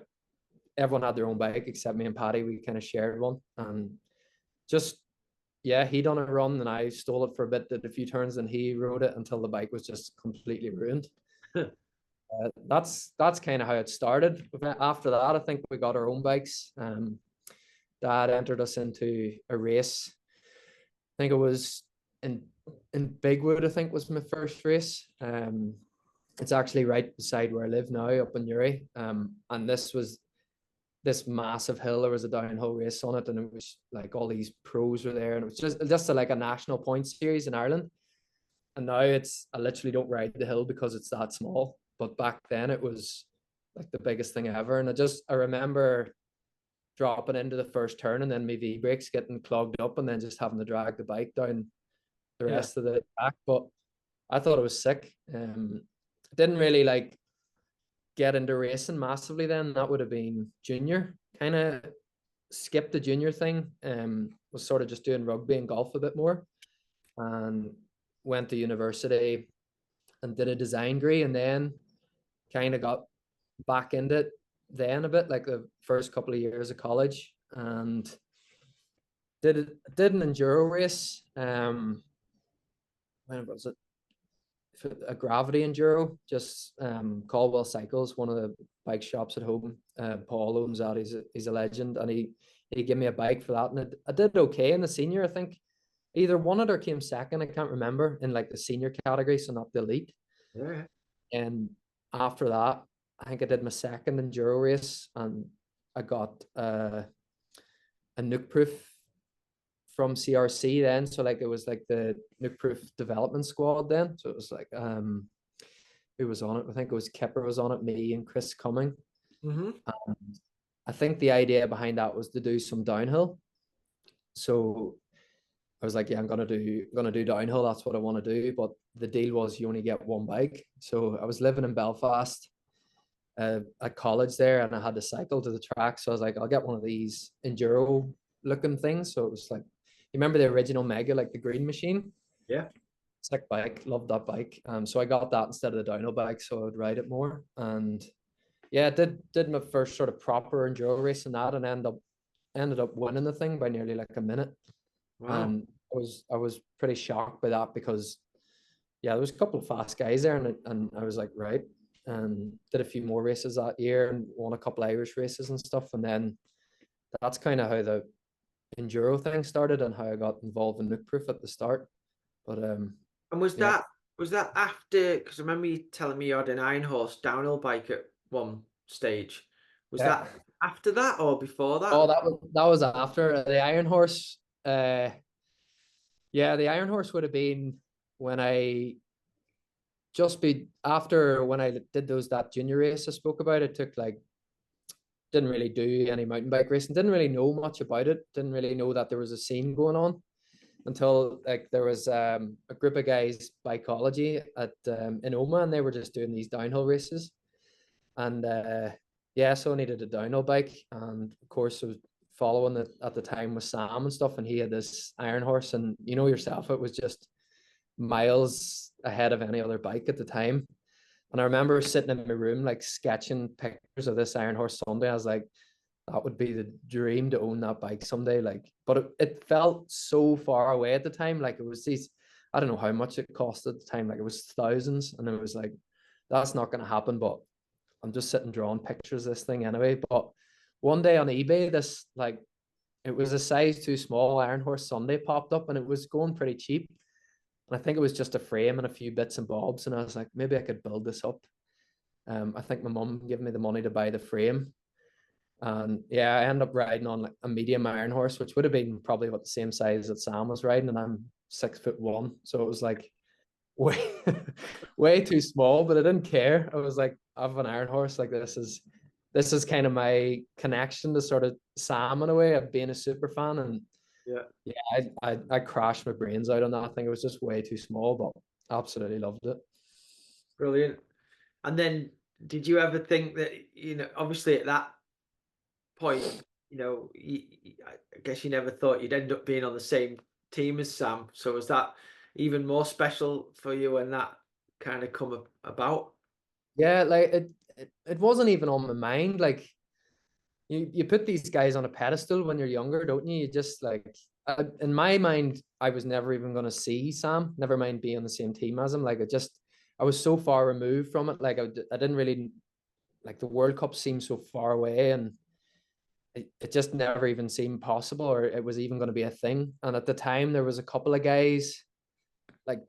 everyone had their own bike except me and Paddy. We kind of shared one. And just, yeah, he done a run and I stole it for a bit, did a few turns, and he rode it until the bike was just completely ruined. That's kind of how it started. After that, I think we got our own bikes. Dad entered us into a race. I think it was in Bigwood, I think was my first race. It's actually right beside where I live now, up in Newry. And this was this massive hill. There was a downhill race on it, and it was like all these pros were there, and it was just like a national points series in Ireland. And now I literally don't ride the hill because it's that small. But back then it was like the biggest thing ever. And I remember dropping into the first turn and then my V brakes getting clogged up and then just having to drag the bike down the rest of the track. But I thought it was sick. Didn't really like get into racing massively then. That would have been junior. Kind of skipped the junior thing. Was sort of just doing rugby and golf a bit more. And went to university and did a design degree, and then kind of got back into it then a bit, like the first couple of years of college, and did an enduro race. When was it? A gravity enduro, just Caldwell Cycles, one of the bike shops at home. Paul owns that. He's a legend, and he gave me a bike for that, and I did okay in the senior. I think either won it or came second. I can't remember, in like the senior category, so not the elite. Yeah. And after that, I think I did my second enduro race, and I got a Nukeproof from CRC then. So like it was like the Nukeproof development squad then. So it was like who was on it? I think it was Kipper was on it, me and Chris Cumming. Mm-hmm. I think the idea behind that was to do some downhill. So I was like, yeah, I'm gonna do downhill. That's what I want to do. But the deal was you only get one bike. So I was living in Belfast at college there, and I had to cycle to the track. So I was like, I'll get one of these enduro looking things. So it was like, you remember the original Mega, like the green machine? Yeah. Sick bike, loved that bike. So I got that instead of the downhill bike, so I would ride it more. And yeah, did my first sort of proper enduro race in that, and ended up winning the thing by nearly like a minute. Wow. And I was pretty shocked by that because yeah, there was a couple of fast guys there, and I was like, right. And did a few more races that year and won a couple of Irish races and stuff. And then that's kind of how the enduro thing started and how I got involved in Nukeproof at the start. But And was yeah. that after? Because I remember you telling me you had an Iron Horse downhill bike at one stage. Was Yeah. that after that or before that? Oh, that was after the Iron Horse. Yeah, the Iron Horse would have been when I just be after when I did that junior race I spoke about. It took like, didn't really do any mountain bike racing, didn't really know much about it, didn't really know that there was a scene going on until like there was a group of guys bikeology at in Oma, and they were just doing these downhill races. And yeah, so I needed a downhill bike, and of course I was following it at the time with Sam and stuff, and he had this Iron Horse, and you know yourself, it was just miles ahead of any other bike at the time. And I remember sitting in my room like sketching pictures of this Iron Horse someday. I was like, that would be the dream to own that bike someday. Like, but it felt so far away at the time. Like it was these, I don't know how much it cost at the time. Like it was thousands, and it was like, that's not going to happen. But I'm just sitting drawing pictures of this thing anyway. But one day on eBay, this like it was a size too small Iron Horse Sunday popped up, and it was going pretty cheap. And I think it was just a frame and a few bits and bobs. And I was like, maybe I could build this up. I think my mum gave me the money to buy the frame. And yeah, I ended up riding on like a medium Iron Horse, which would have been probably about the same size that Sam was riding. And I'm 6'1". So it was like way, way too small, but I didn't care. I was like, I have an Iron Horse. Like this is kind of my connection to sort of Sam in a way of being a super fan. And Yeah, yeah, I crashed my brains out on that. I think it was just way too small, but absolutely loved it. brilliant. And then, did you ever think that, obviously at that point, I guess you never thought you'd end up being on the same team as Sam. So was that even more special for you when that kind of come about? Yeah, like it wasn't even on my mind. Like you put these guys on a pedestal when you're younger, don't you? You just like in my mind, I was never even going to see Sam. Never mind being on the same team as him. Like I was so far removed from it. Like I didn't really like the World Cup seemed so far away, and it just never even seemed possible, or it was even going to be a thing. And at the time, there was a couple of guys like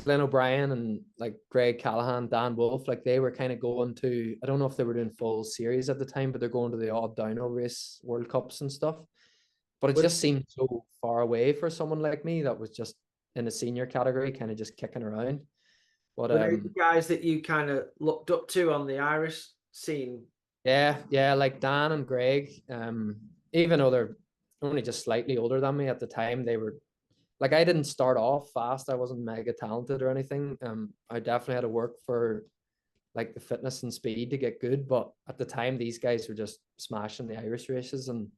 Glenn O'Brien and like Greg Callahan, Dan Wolf, like they were kind of going to, I don't know if they were doing full series at the time, but they're going to the odd downhill race World Cups and stuff. But it Were, just seemed so far away for someone like me that was just in a senior category, kind of just kicking around. But were they the guys that you kind of looked up to on the Irish scene? yeah, like Dan and Greg, even though they're only just slightly older than me at the time, they were like I didn't start off fast. I wasn't mega talented or anything. I definitely had to work for like the fitness and speed to get good. But at the time, these guys were just smashing the Irish races, and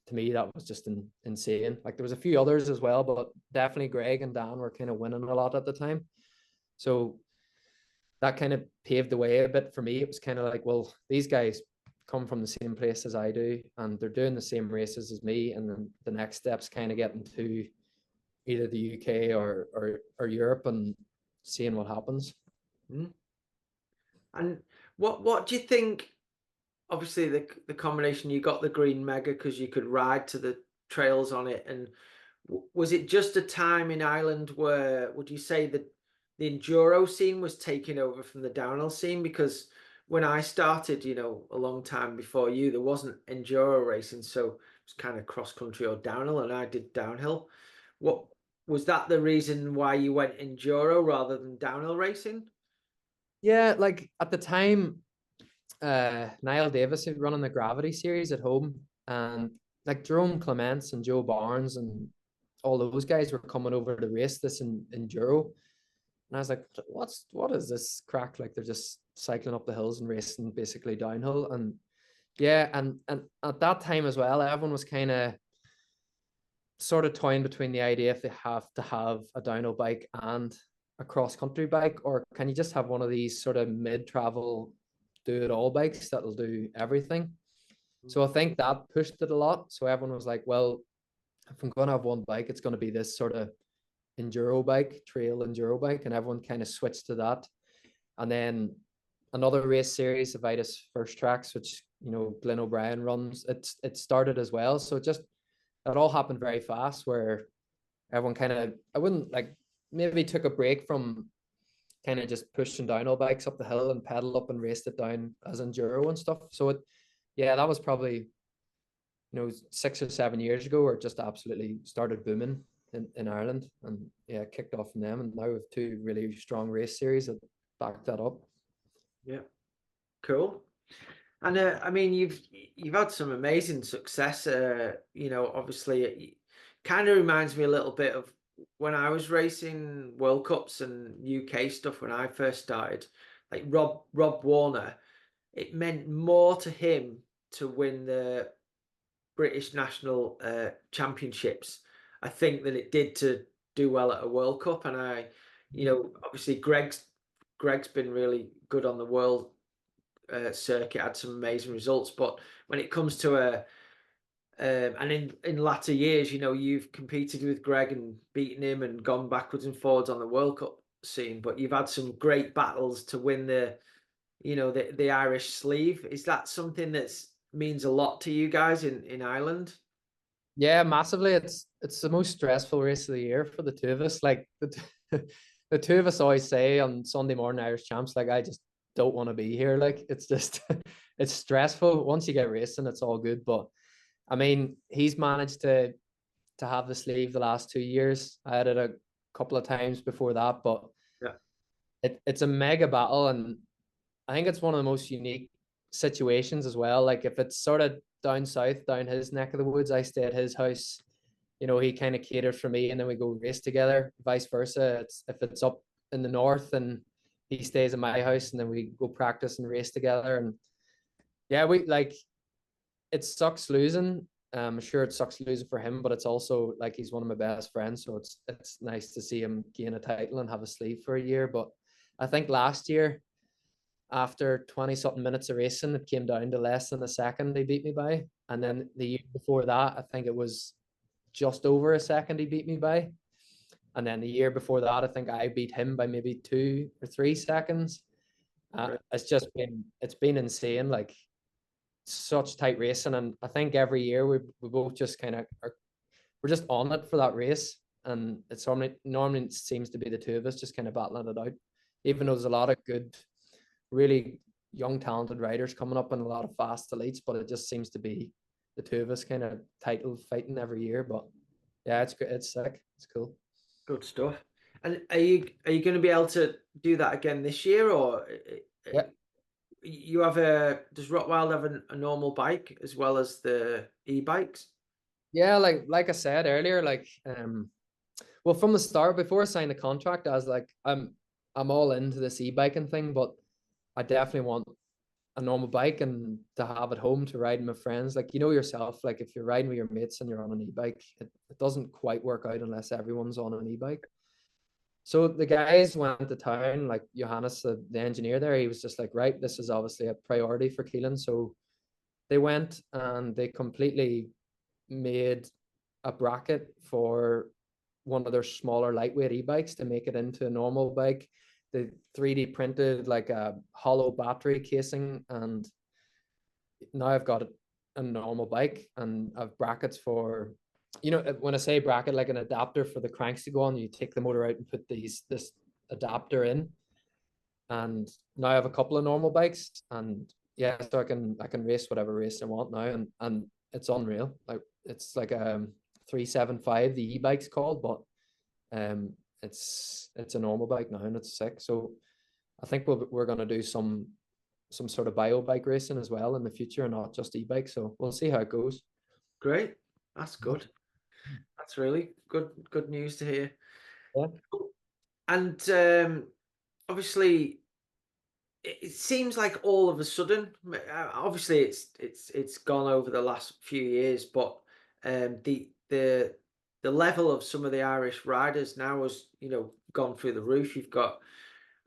to me, that was just insane. Like there was a few others as well, but definitely Greg and Dan were kind of winning a lot at the time. So that kind of paved the way a bit for me. It was kind of like, well, these guys come from the same place as I do, and they're doing the same races as me. And then the next step's kind of getting to either the UK or Europe and seeing what happens. Hmm. And what do you think? Obviously, the combination, you got the green mega because you could ride to the trails on it, and was it just a time in Ireland where would you say that the enduro scene was taking over from the downhill scene? Because when I started, a long time before you, there wasn't enduro racing, so it was kind of cross country or downhill, and I did downhill. What was that the reason why you went enduro rather than downhill racing? Yeah, like at the time, Niall Davis had running the Gravity series at home, and like Jerome Clements and Joe Barnes and all those guys were coming over to race this in enduro. And I was like, what is this crack? Like they're just cycling up the hills and racing basically downhill. And yeah, and at that time as well, everyone was kind of sort of toying between the idea if they have to have a downhill bike and a cross country bike, or can you just have one of these sort of mid travel do it all bikes that'll do everything? So I think that pushed it a lot. So everyone was like, well, if I'm going to have one bike, it's going to be this sort of enduro bike, trail enduro bike, and everyone kind of switched to that. And then another race series, the Vitus First Tracks, which Glenn O'Brien runs, it started as well. So it all happened very fast, where everyone kind of, I wouldn't like, maybe took a break from kind of just pushing downhill bikes up the hill and pedal up and raced it down as enduro and stuff. So yeah, that was probably 6 or 7 years ago, where it just absolutely started booming in Ireland, and yeah, kicked off from them, and now we have two really strong race series that back that up. Yeah, cool. And I mean, you've had some amazing success. Obviously, it kind of reminds me a little bit of when I was racing World Cups and UK stuff when I first started. Like Rob Warner, it meant more to him to win the British National Championships, I think, than it did to do well at a World Cup. And obviously Greg's been really good on the world circuit, had some amazing results. But when it comes to and in latter years, you've competed with Greg and beaten him and gone backwards and forwards on the World Cup scene. But you've had some great battles to win the Irish sleeve. Is that something that's means a lot to you guys in Ireland? Yeah, massively. It's the most stressful race of the year for the two of us. Like the two of us always say on Sunday morning Irish Champs, like I just don't want to be here. Like it's just it's stressful. Once you get racing, it's all good. But I mean, he's managed to have the sleeve the last 2 years. I had it a couple of times before that, but Yeah, it's a mega battle, and I think it's one of the most unique situations as well. Like if it's sort of down south, down his neck of the woods, I stay at his house. You know, he kind of caters for me, and then we go race together. Vice versa. It's if it's up in the north, and he stays at my house, and then we go practice and race together. And yeah, we like it sucks losing. Sure, it sucks losing for him, but it's also like he's one of my best friends, so it's nice to see him gain a title and have a sleeve for a year. But I think last year, after 20 something minutes of racing, it came down to less than a second they beat me by. And yeah, then the year before that, I think it was just over a second he beat me by. And then the year before that, I think I beat him by maybe 2 or 3 seconds. right. It's been insane. Like such tight racing, and I think every year we both just kind of are we're just on it for that race, and it's normally it seems to be the two of us just kind of battling it out, even though there's a lot of good, really young talented riders coming up and a lot of fast elites, but it just seems to be the two of us kind of title fighting every year. But yeah, it's good, it's sick, it's cool. Good stuff. And are you going to be able to do that again this year, or Yeah, you have a does Rotwild have a normal bike as well as the e-bikes? yeah, like I said earlier, like well, from the start, before I signed the contract, I was like, I'm all into this e-biking thing, but I definitely want a normal bike and to have at home to ride with my friends. Like you know yourself, like if you're riding with your mates and you're on an e-bike, it doesn't quite work out unless everyone's on an e-bike. So the guys went to town, like Johannes, the engineer there, he was just like, right, this is obviously a priority for Keelan. So they went and they completely made a bracket for one of their smaller lightweight e-bikes to make it into a normal bike. They 3D printed like a hollow battery casing, and now I've got a normal bike and I've brackets for, you know, when I say bracket, like an adapter for the cranks to go on, you take the motor out and put this adapter in. And now I have a couple of normal bikes, and yeah, so I can race whatever race I want now, and it's unreal. Like it's like a 375 the e-bike's called, but um it's a normal bike now and it's sick. So I think we're gonna do some sort of bio bike racing as well in the future, and not just e-bike. So we'll see how it goes. Great. That's good. That's really good news to hear. Yeah. And obviously it seems like all of a sudden, obviously it's gone over the last few years, but the level of some of the Irish riders now has, gone through the roof. You've got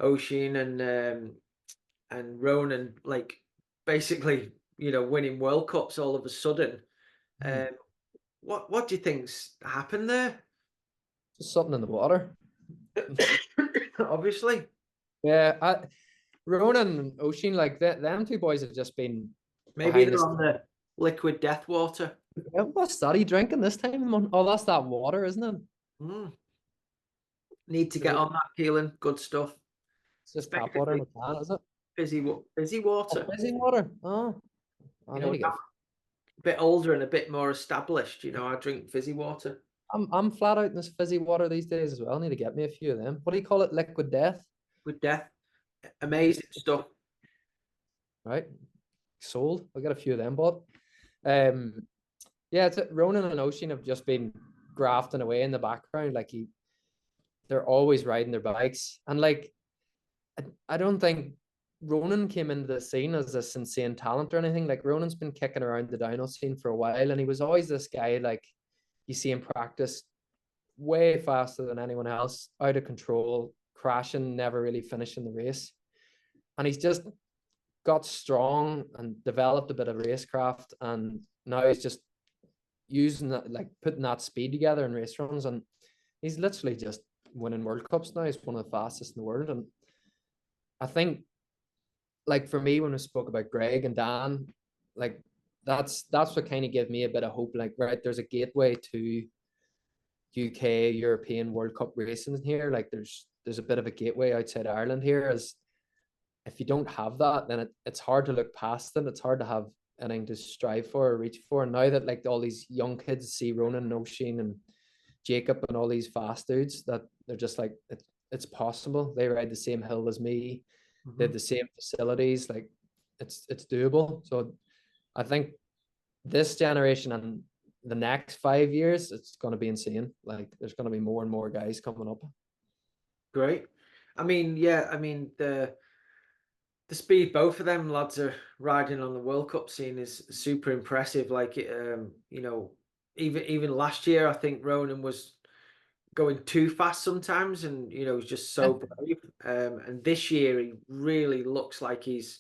Oisin and Ronan, like basically, winning World Cups all of a sudden. Hmm. Um, what do you think's happened there? Just something in the water. Obviously, Yeah, Ronan and Oisin, like them two boys have just been maybe behind they're the on the liquid death water. Yeah, what's that he drinking this time of the month? Oh, that's that water, isn't it? Mm. Need to Is get it? on that, Keelan. Good stuff. It's just tap water in Basically, a can, is it? fizzy Oh, water. fizzy water. Oh, I need to I'm get. a bit older and a bit more established. I drink fizzy water I'm flat out in this fizzy water these days as well. I need to get me a few of them. What do you call it? Liquid death, with death. Amazing stuff. right? Sold. I'll get a few of them bought. Um, yeah, Ronan and Ocean have just been grafting away in the background. Like they're always riding their bikes, and like I don't think Ronan came into the scene as this insane talent or anything. Like Ronan's been kicking around the downhill scene for a while, and he was always this guy like you see him practice way faster than anyone else, out of control, crashing, never really finishing the race. And he's just got strong and developed a bit of racecraft, and now he's just using that, like putting that speed together in race runs, and he's literally just winning World Cups now. He's one of the fastest in the world, and I think like for me when we spoke about Greg and Dan, like that's what kind of gave me a bit of hope. Like, right, there's a gateway to UK European World Cup racing here. Like, there's a bit of a gateway outside Ireland here. As if you don't have that, then it's hard to look past them. It's hard to have anything to strive for or reach for. And now that like all these young kids see Ronan and Oisin and Jacob and all these fast dudes, that they're just like, it's possible. They ride the same hill as me. They have the same facilities. Like, it's doable. So I think this generation and the next 5 years, it's going to be insane. Like, there's going to be more and more guys coming up. Great. I mean, yeah, I mean the speed both of them lads are riding on the World Cup scene is super impressive. Like, you know, even last year, I think Ronan was going too fast sometimes, and you know, he's just Yeah. so brave. And this year, he really looks like he's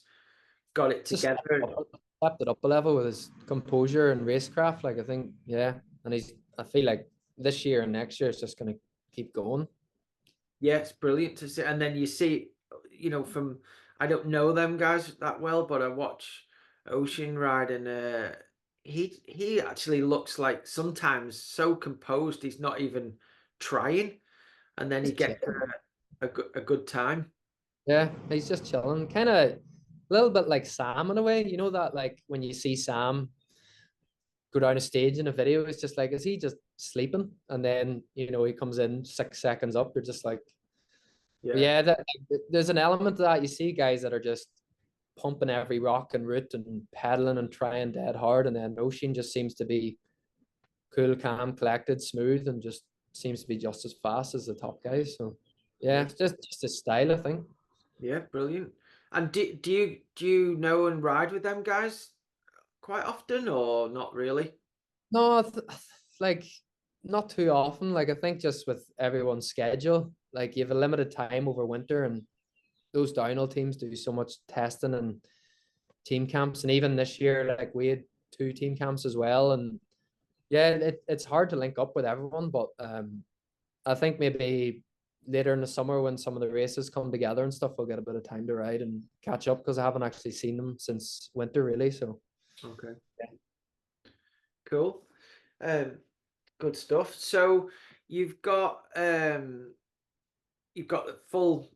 got it Just together. stepped it up a level with his composure and racecraft. Like, I think, yeah, and I feel like this year and next year it's just going to keep going. Yeah, it's brilliant to see. And then you see, you know, from I don't know them guys that well, but I watch Ocean ride, and he actually looks like sometimes so composed he's not even trying, and then he Just gets chilling. a good time. Yeah, he's just chilling, kind of a little bit like Sam in a way. You know that, like, when you see Sam go down a stage in a video, it's just like, is he just sleeping? And then, you know, he comes in 6 seconds up. You're just like, but Yeah, yeah, there's an element to that. You see guys that are just pumping every rock and route and pedaling and trying dead hard, and then Ocean just seems to be cool, calm, collected, smooth, and just seems to be just as fast as the top guys. So yeah, yeah, it's just a style, I think. yeah, brilliant. And do you know and ride with them guys quite often or not really? No, like, not too often. Like, I think just with everyone's schedule, like, you have a limited time over winter, and those downhill teams do so much testing and team camps. And even this year, like, we had 2 team camps as well. And yeah, it's hard to link up with everyone, but I think maybe later in the summer when some of the races come together and stuff, we'll get a bit of time to ride and catch up, because I haven't actually seen them since winter, really. So Okay, cool. Um, good stuff. So you've got um you've got the full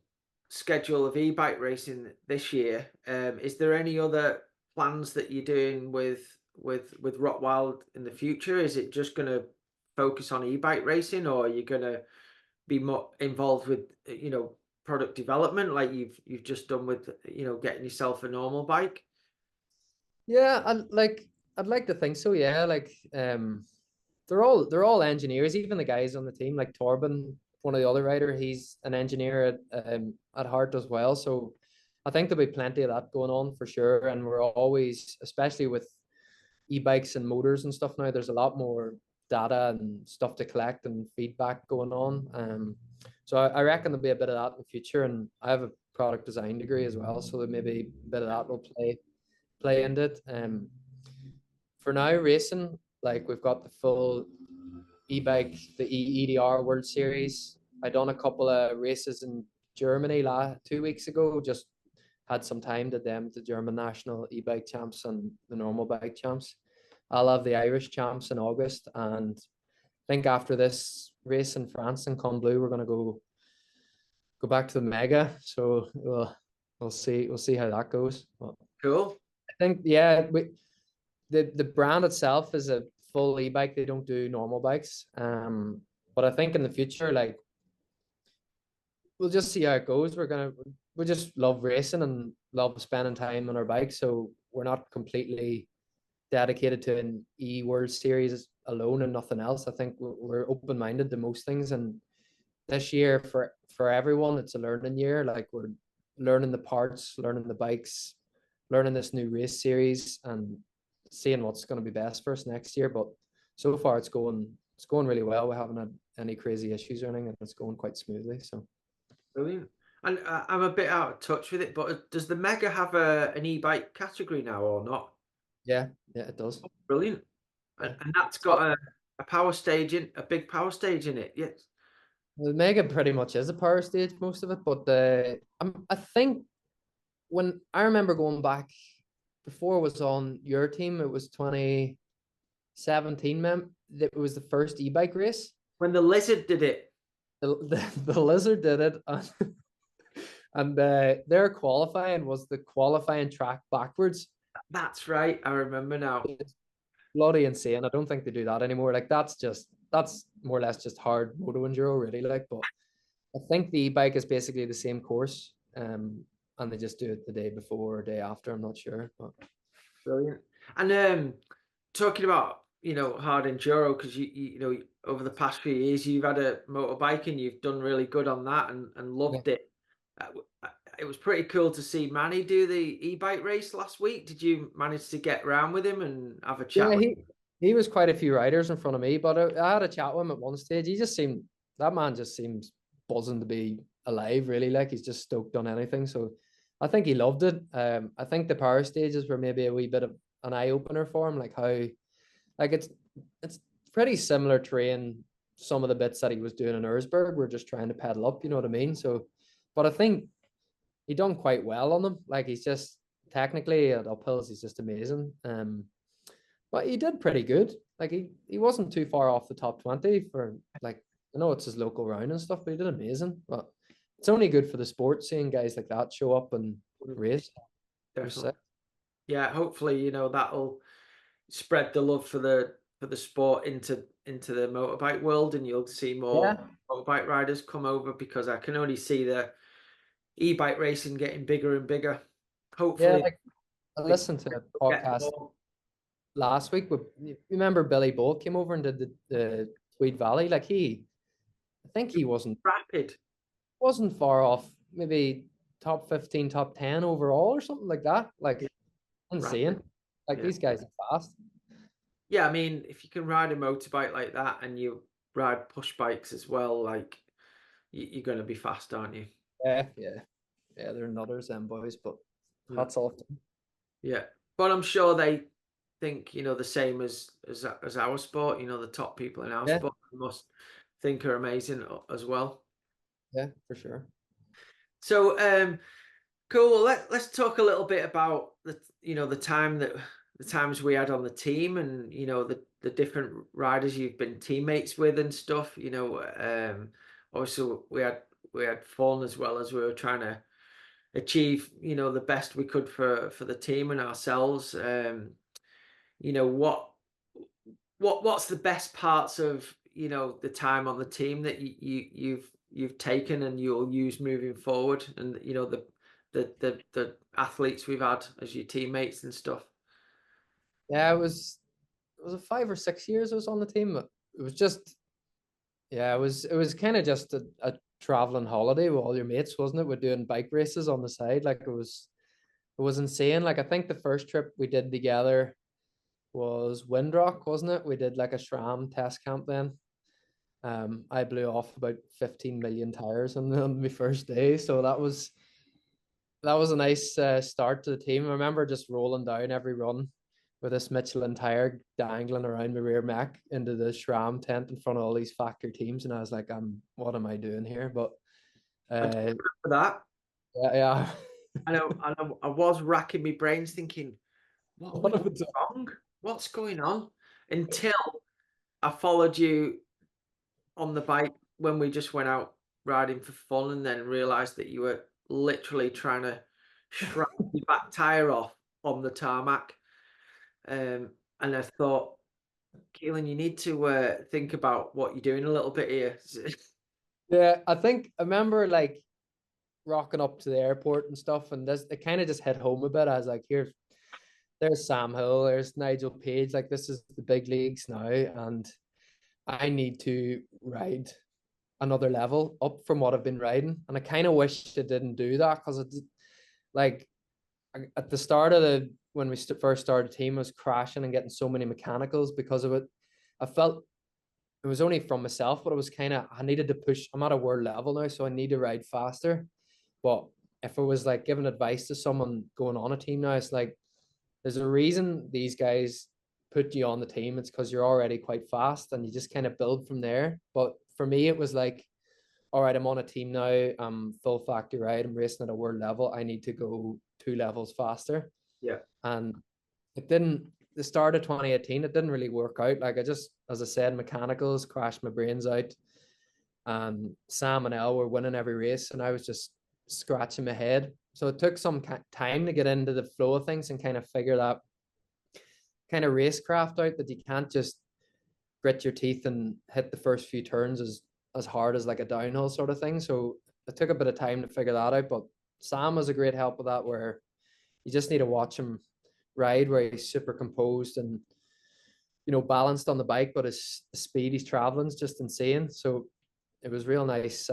schedule of e-bike racing this year. Is there any other plans that you're doing with Rotwild in the future? Is it just going to focus on e-bike racing, or are you going to be more involved with product development like you've just done with getting yourself a normal bike? yeah, I'd like to think so. Yeah, like, they're all engineers. Even the guys on the team, like Torben, one of the other rider, he's an engineer at heart as well. So I think there'll be plenty of that going on for sure. And we're always, especially with e-bikes and motors and stuff now, there's a lot more data and stuff to collect and feedback going on. So I reckon there'll be a bit of that in the future. And I have a product design degree as well, so there may be a bit of that will play into it. For now, racing, like, we've got the full e-bike, the e-edr World Series. I done a couple of races in Germany 2 weeks ago. Just had some time to them, the German national e-bike champs and the normal bike champs. I'll have the Irish champs in August, and I think after this race in France in Combloux, we're gonna go back to the mega. So we'll see how that goes. But Cool. I think, yeah, the brand itself is a full e-bike. They don't do normal bikes. But I think in the future, like, we'll just see how it goes. We just love racing and love spending time on our bikes. So we're not completely dedicated to an World Series alone and nothing else. I think we're open minded to most things. And this year, for everyone, it's a learning year. Like, we're learning the parts, learning the bikes, learning this new race series, and seeing what's going to be best for us next year. But so far, it's going really well. We haven't had any crazy issues or anything, and it's going quite smoothly. So Brilliant. And I'm a bit out of touch with it, but does the Mega have an e-bike category now or not? yeah, yeah, it does. Brilliant. Yeah. And that's got a power stage in a big power stage in it. Yes. The Mega pretty much is a power stage, most of it. But I think when I remember going back before I was on your team, it was 2017, it was the first e-bike race. When the Lizard did it. The Lizard did it, and their qualifying was the qualifying track backwards. That's right. I remember now. It's bloody insane. I don't think they do that anymore. Like that's more or less just hard moto enduro, really. Like, but I think the e-bike is basically the same course, and they just do it the day before or day after. I'm not sure, but Brilliant. And talking about, hard enduro, because over the past few years you've had a motorbike and you've done really good on that and yeah. loved it. It was pretty cool to see Manny do the e-bike race last week. Did you manage to get around with him and have a chat Yeah, with he was quite a few riders in front of me, but I had a chat with him at one stage. That man just seems buzzing to be alive, really. Like he's just stoked on anything. So I think he loved it. I think the power stages were maybe a wee bit of an eye opener for him, like how, like it's pretty similar terrain. Some of the bits that he was doing in Erzberg were just trying to pedal up, you know what I mean? So, but I think he done quite well on them. Like he's just technically at uphills, he's just amazing. But he did pretty good. Like he wasn't too far off the top 20 for, like, I know it's his local round and stuff, but he did amazing. But it's only good for the sport seeing guys like that show up and him? race. It was Definitely. sick. Yeah, hopefully, that'll spread the love for the sport into the motorbike world, and you'll see more Yeah, motorbike riders come over, because I can only see the e-bike racing getting bigger and bigger. yeah. Hopefully Like I they listened to a get podcast more. last week with, you remember Billy Bolt came over and did the Tweed Valley. Like I think he Rapid. wasn't far off, maybe top 15, top 10 overall or something like that. Yeah, Like rapid. insane. Like Yeah. these guys are fast. Yeah, I mean, if you can ride a motorbike like that and you ride push bikes as well, like you're going to be fast, aren't you? Yeah, yeah, yeah. They're nutters, them boys, but Yeah. hats off to them. Yeah. But I'm sure they think, the same as our sport. The top people in our Yeah, sport must think are amazing as well. yeah, for sure. So, cool. Well, let's talk a little bit about the times we had on the team, and the different riders you've been teammates with and stuff. Also we had fun as well as we were trying to achieve the best we could for the team and ourselves. You know what's the best parts of the time on the team that you've taken and you'll use moving forward, and the athletes we've had as your teammates and stuff. Yeah, it was a 5 or 6 years I was on the team. It was just, yeah, it was kind of just a traveling holiday with all your mates, wasn't it? We're doing bike races on the side. Like it was insane. Like I think the first trip we did together was Windrock, wasn't it? We did like a SRAM test camp then. I blew off about 15 million tires on my first day, so that was a nice start to the team. I remember just rolling down every run with this Michelin tire dangling around my rear mech into the SRAM tent in front of all these factory teams, and I was like, what am I doing here? But I do uh, remember that. yeah, yeah. I was racking my brains thinking, what are we What have doing I done? wrong? What's going on? Until I followed you on the bike when we just went out riding for fun, and then realized that you were literally trying to shrap your back tire off on the tarmac. And I thought, Keelan, you need to think about what you're doing a little bit here. Yeah, I remember like rocking up to the airport and stuff, and this it kind of just hit home a bit. I was like, there's Sam Hill, there's Nigel Page, like this is the big leagues now, and I need to ride another level up from what I've been riding. And I kind of wish I didn't do that because it like at the start of the when we first started the team, I was crashing and getting so many mechanicals because of it. I felt it was only from myself, but it was kind of I needed to push. I'm at a world level now, so I need to ride faster. But if I was like giving advice to someone going on a team now, it's like there's a reason these guys put you on the team. It's because you're already quite fast and you just kind of build from there. But for me, it was like, all right, I'm on a team now. I'm full factory ride. I'm racing at a world level. I need to go 2 levels faster. Yeah. and it didn't. The start of 2018, it didn't really work out. Like I just, as I said, mechanicals crashed my brains out, and Sam and Elle were winning every race, and I was just scratching my head. So it took some time to get into the flow of things and kind of figure that kind of racecraft out, that you can't just grit your teeth and hit the first few turns as hard as like a downhill sort of thing. So it took a bit of time to figure that out. But Sam was a great help with that, where you just need to watch him ride, where he's super composed and balanced on the bike, but his the speed he's traveling is just insane. So it was real nice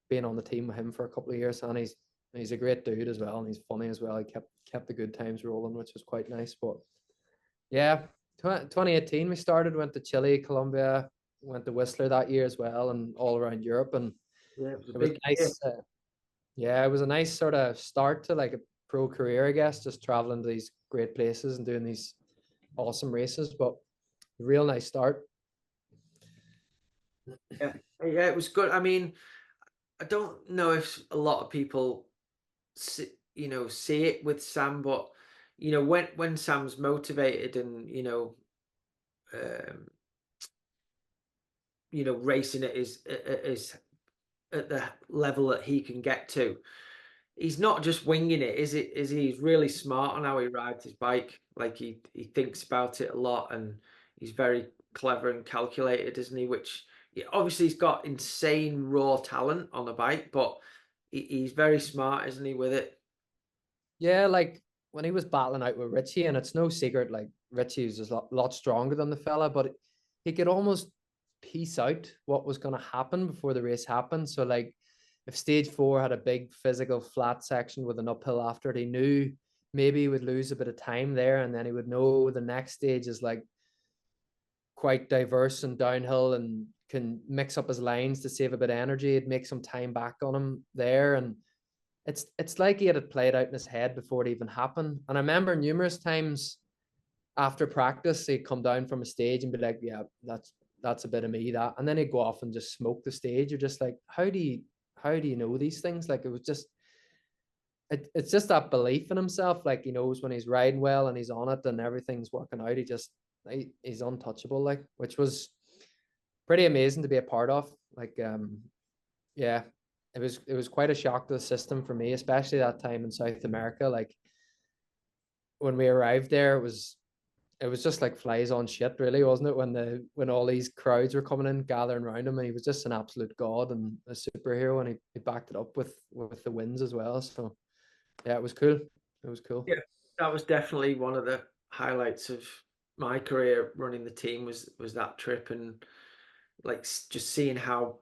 being on the team with him for a couple of years, and he's a great dude as well, and he's funny as well. He kept the good times rolling, which was quite nice. But yeah, 2018 we started, went to Chile, Colombia, went to Whistler that year as well, and all around Europe, and Yeah, it was a it was big year. nice. Yeah, it was a nice sort of start to like a pro career, I guess, just traveling to these great places and doing these awesome races. But a real nice start. Yeah, yeah, it was good. I mean, I don't know if a lot of people see it with Sam, but when Sam's motivated and um, racing is at the level that he can get to, he's not just winging it, is it? Is he's really smart on how he rides his bike. Like he thinks about it a lot, and he's very clever and calculated, isn't he? Which obviously he's got insane raw talent on a bike, but he's very smart, isn't he, with it? Yeah, like when he was battling out with Richie, and it's no secret, like Richie was a lot stronger than the fella, but he could almost piece out what was going to happen before the race happened. So, like, if stage 4 had a big physical flat section with an uphill after it, he knew maybe he would lose a bit of time there, and then he would know the next stage is like quite diverse and downhill and can mix up his lines to save a bit of energy. It'd make some time back on him there, and it's like he had it played out in his head before it even happened. And I remember numerous times after practice, he'd come down from a stage and be like, "Yeah, that's a bit of me, that," and then he'd go off and just smoke the stage. You're just like, how do you know these things? Like it was just it's just that belief in himself. Like he knows when he's riding well and he's on it and everything's working out. He's untouchable. Like, which was pretty amazing to be a part of. Like yeah, it was quite a shock to the system for me, especially that time in South America. Like when we arrived there, it was just like flies on shit, really, wasn't it? When all these crowds were coming in, gathering around him, and he was just an absolute god and a superhero, and he backed it up with the wins as well. So yeah, it was cool. It was cool. Yeah, that was definitely one of the highlights of my career running the team was that trip, and like just seeing how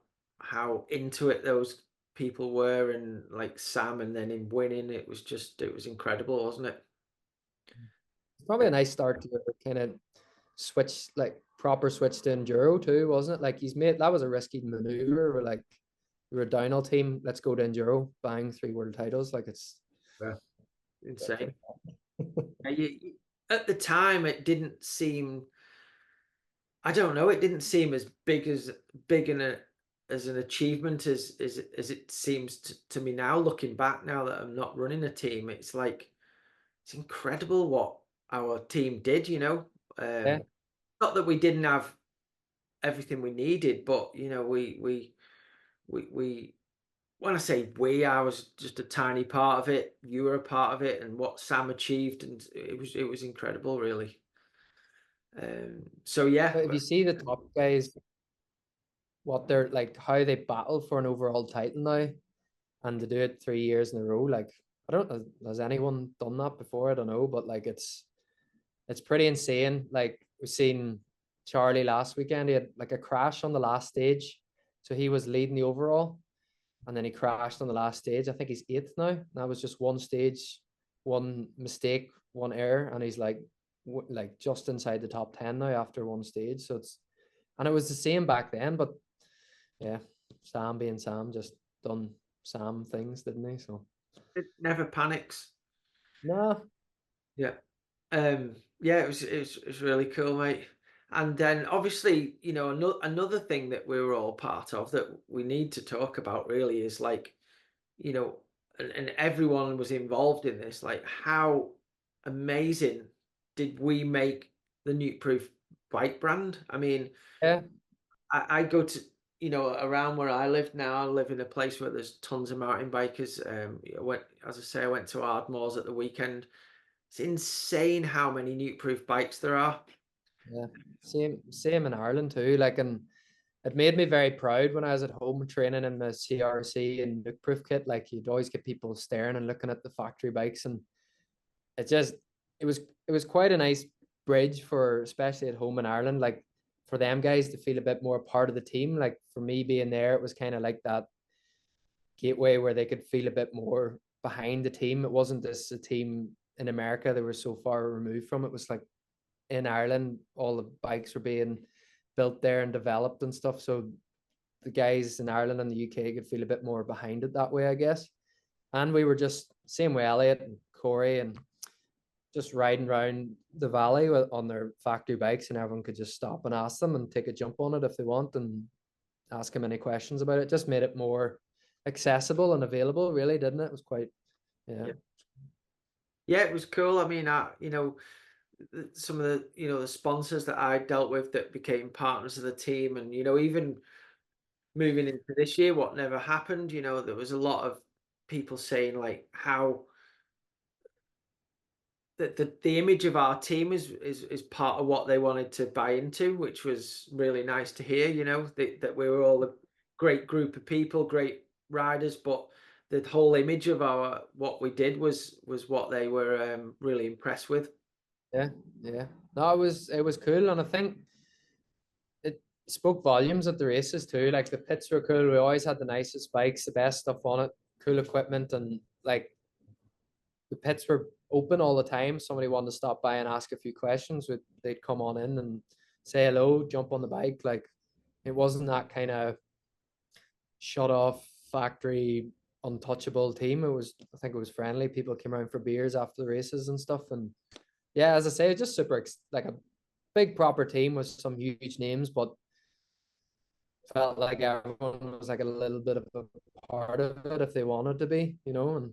into it those people were, and like Sam, and then him winning, it was incredible, wasn't it? Probably a nice start to kind of switch, like proper switch to enduro too, wasn't it? Like he's made that was a risky maneuver. We're like, we're a downhill team, let's go to enduro, bang, 3 world titles. Like it's Yeah. Insane. At the time, it didn't seem. I don't know. It didn't seem as big as an achievement as it seems to me now. Looking back, now that I'm not running a team, it's like it's incredible what our team did. yeah. Not that we didn't have everything we needed, but we. When I say we, I was just a tiny part of it. You were a part of it, and what Sam achieved, and it was incredible, really. So yeah, But if you see the top guys, what they're like, how they battle for an overall title now, and to do it 3 years in a row, like I don't know, has anyone done that before? I don't know, but like it's pretty insane. Like we've seen Charlie last weekend, he had like a crash on the last stage, so he was leading the overall, and then he crashed on the last stage. I think he's eighth now. That was just one stage, one mistake, one error, and he's like just inside the top 10 now after one stage. So and it was the same back then, but yeah, Sam being Sam just done Sam things, didn't he? So it never panics. no, Yeah. Yeah, it was really cool, mate. And then obviously, another thing that we were all part of that we need to talk about really is like, and everyone was involved in this, like how amazing did we make the Nukeproof bike brand. I mean, Yeah, I go to, around where I live now. I live in a place where there's tons of mountain bikers. As I say, I went to Ardmores at the weekend. It's insane how many Nukeproof bikes there are. yeah. Same in Ireland too. Like, and it made me very proud when I was at home training in the CRC and Nukeproof kit. Like, you'd always get people staring and looking at the factory bikes, and it just it was it was quite a nice bridge for, especially at home in Ireland, like for them guys to feel a bit more part of the team. Like for me being there, it was kind of like that gateway where they could feel a bit more behind the team. It wasn't just a team in America they were so far removed from. It was like in Ireland, all the bikes were being built there and developed and stuff. So the guys in Ireland and the UK could feel a bit more behind it that way, I guess. And we were just same way Elliot and Corey and just riding around the valley on their factory bikes, and everyone could just stop and ask them and take a jump on it if they want and ask them any questions about it. Just made it more accessible and available, really, didn't it? It was quite, yeah. Yeah, yeah, it was cool. I mean, some of the the sponsors that I dealt with that became partners of the team, and even moving into this year, what never happened. There was a lot of people saying like how the image of our team is part of what they wanted to buy into, which was really nice to hear. That we were all a great group of people, great riders, but the whole image of our what we did was what they were really impressed with. Yeah, yeah. No, it was cool, and I think it spoke volumes at the races too. Like the pits were cool. We always had the nicest bikes, the best stuff on it, cool equipment, and like the pits were open all the time. Somebody wanted to stop by and ask a few questions, they'd come on in and say hello, jump on the bike. Like it wasn't that kind of shut off factory untouchable team. It was, I think it was friendly. People came around for beers after the races and stuff. And yeah, as I say, just super like a big proper team with some huge names, but felt like everyone was like a little bit of a part of it if they wanted to be, and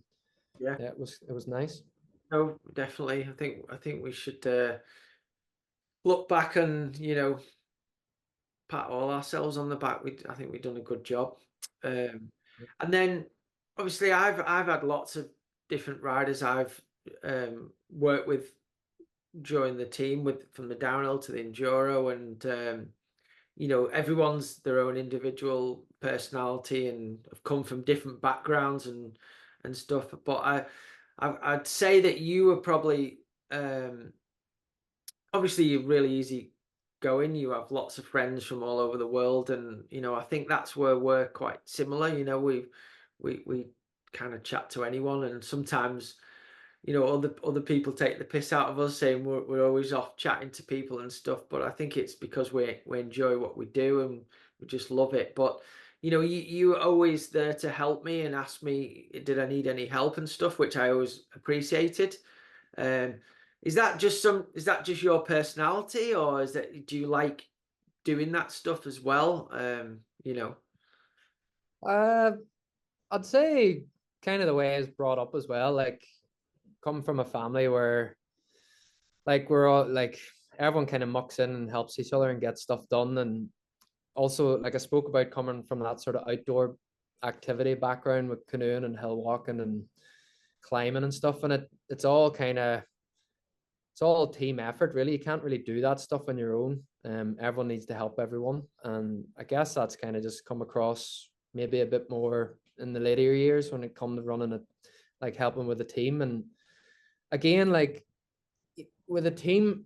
Yeah, yeah, it was nice. no, definitely. I think we should look back and pat all ourselves on the back. I think we've done a good job. And then obviously I've had lots of different riders I've worked with during the team, with from the downhill to the enduro, and everyone's their own individual personality and have come from different backgrounds and stuff. But I'd say that you were probably obviously you're really easy going. You have lots of friends from all over the world, and I think that's where we're quite similar. We kind of chat to anyone, and sometimes other people take the piss out of us, saying we're always off chatting to people and stuff. But I think it's because we enjoy what we do and we just love it. But you were always there to help me and ask me did I need any help and stuff, which I always appreciated. Um, is that just your personality, or do you like doing that stuff as well? Uh, I'd say kind of the way I was brought up as well. Like come from a family where like we're all like everyone kind of mucks in and helps each other and gets stuff done. And also like I spoke about coming from that sort of outdoor activity background with canoeing and hill walking and climbing and stuff. And it's all a team effort really. You can't really do that stuff on your own. Everyone needs to help everyone. And I guess that's kind of just come across maybe a bit more in the later years when it comes to running it, like helping with the team. And again, like with a team,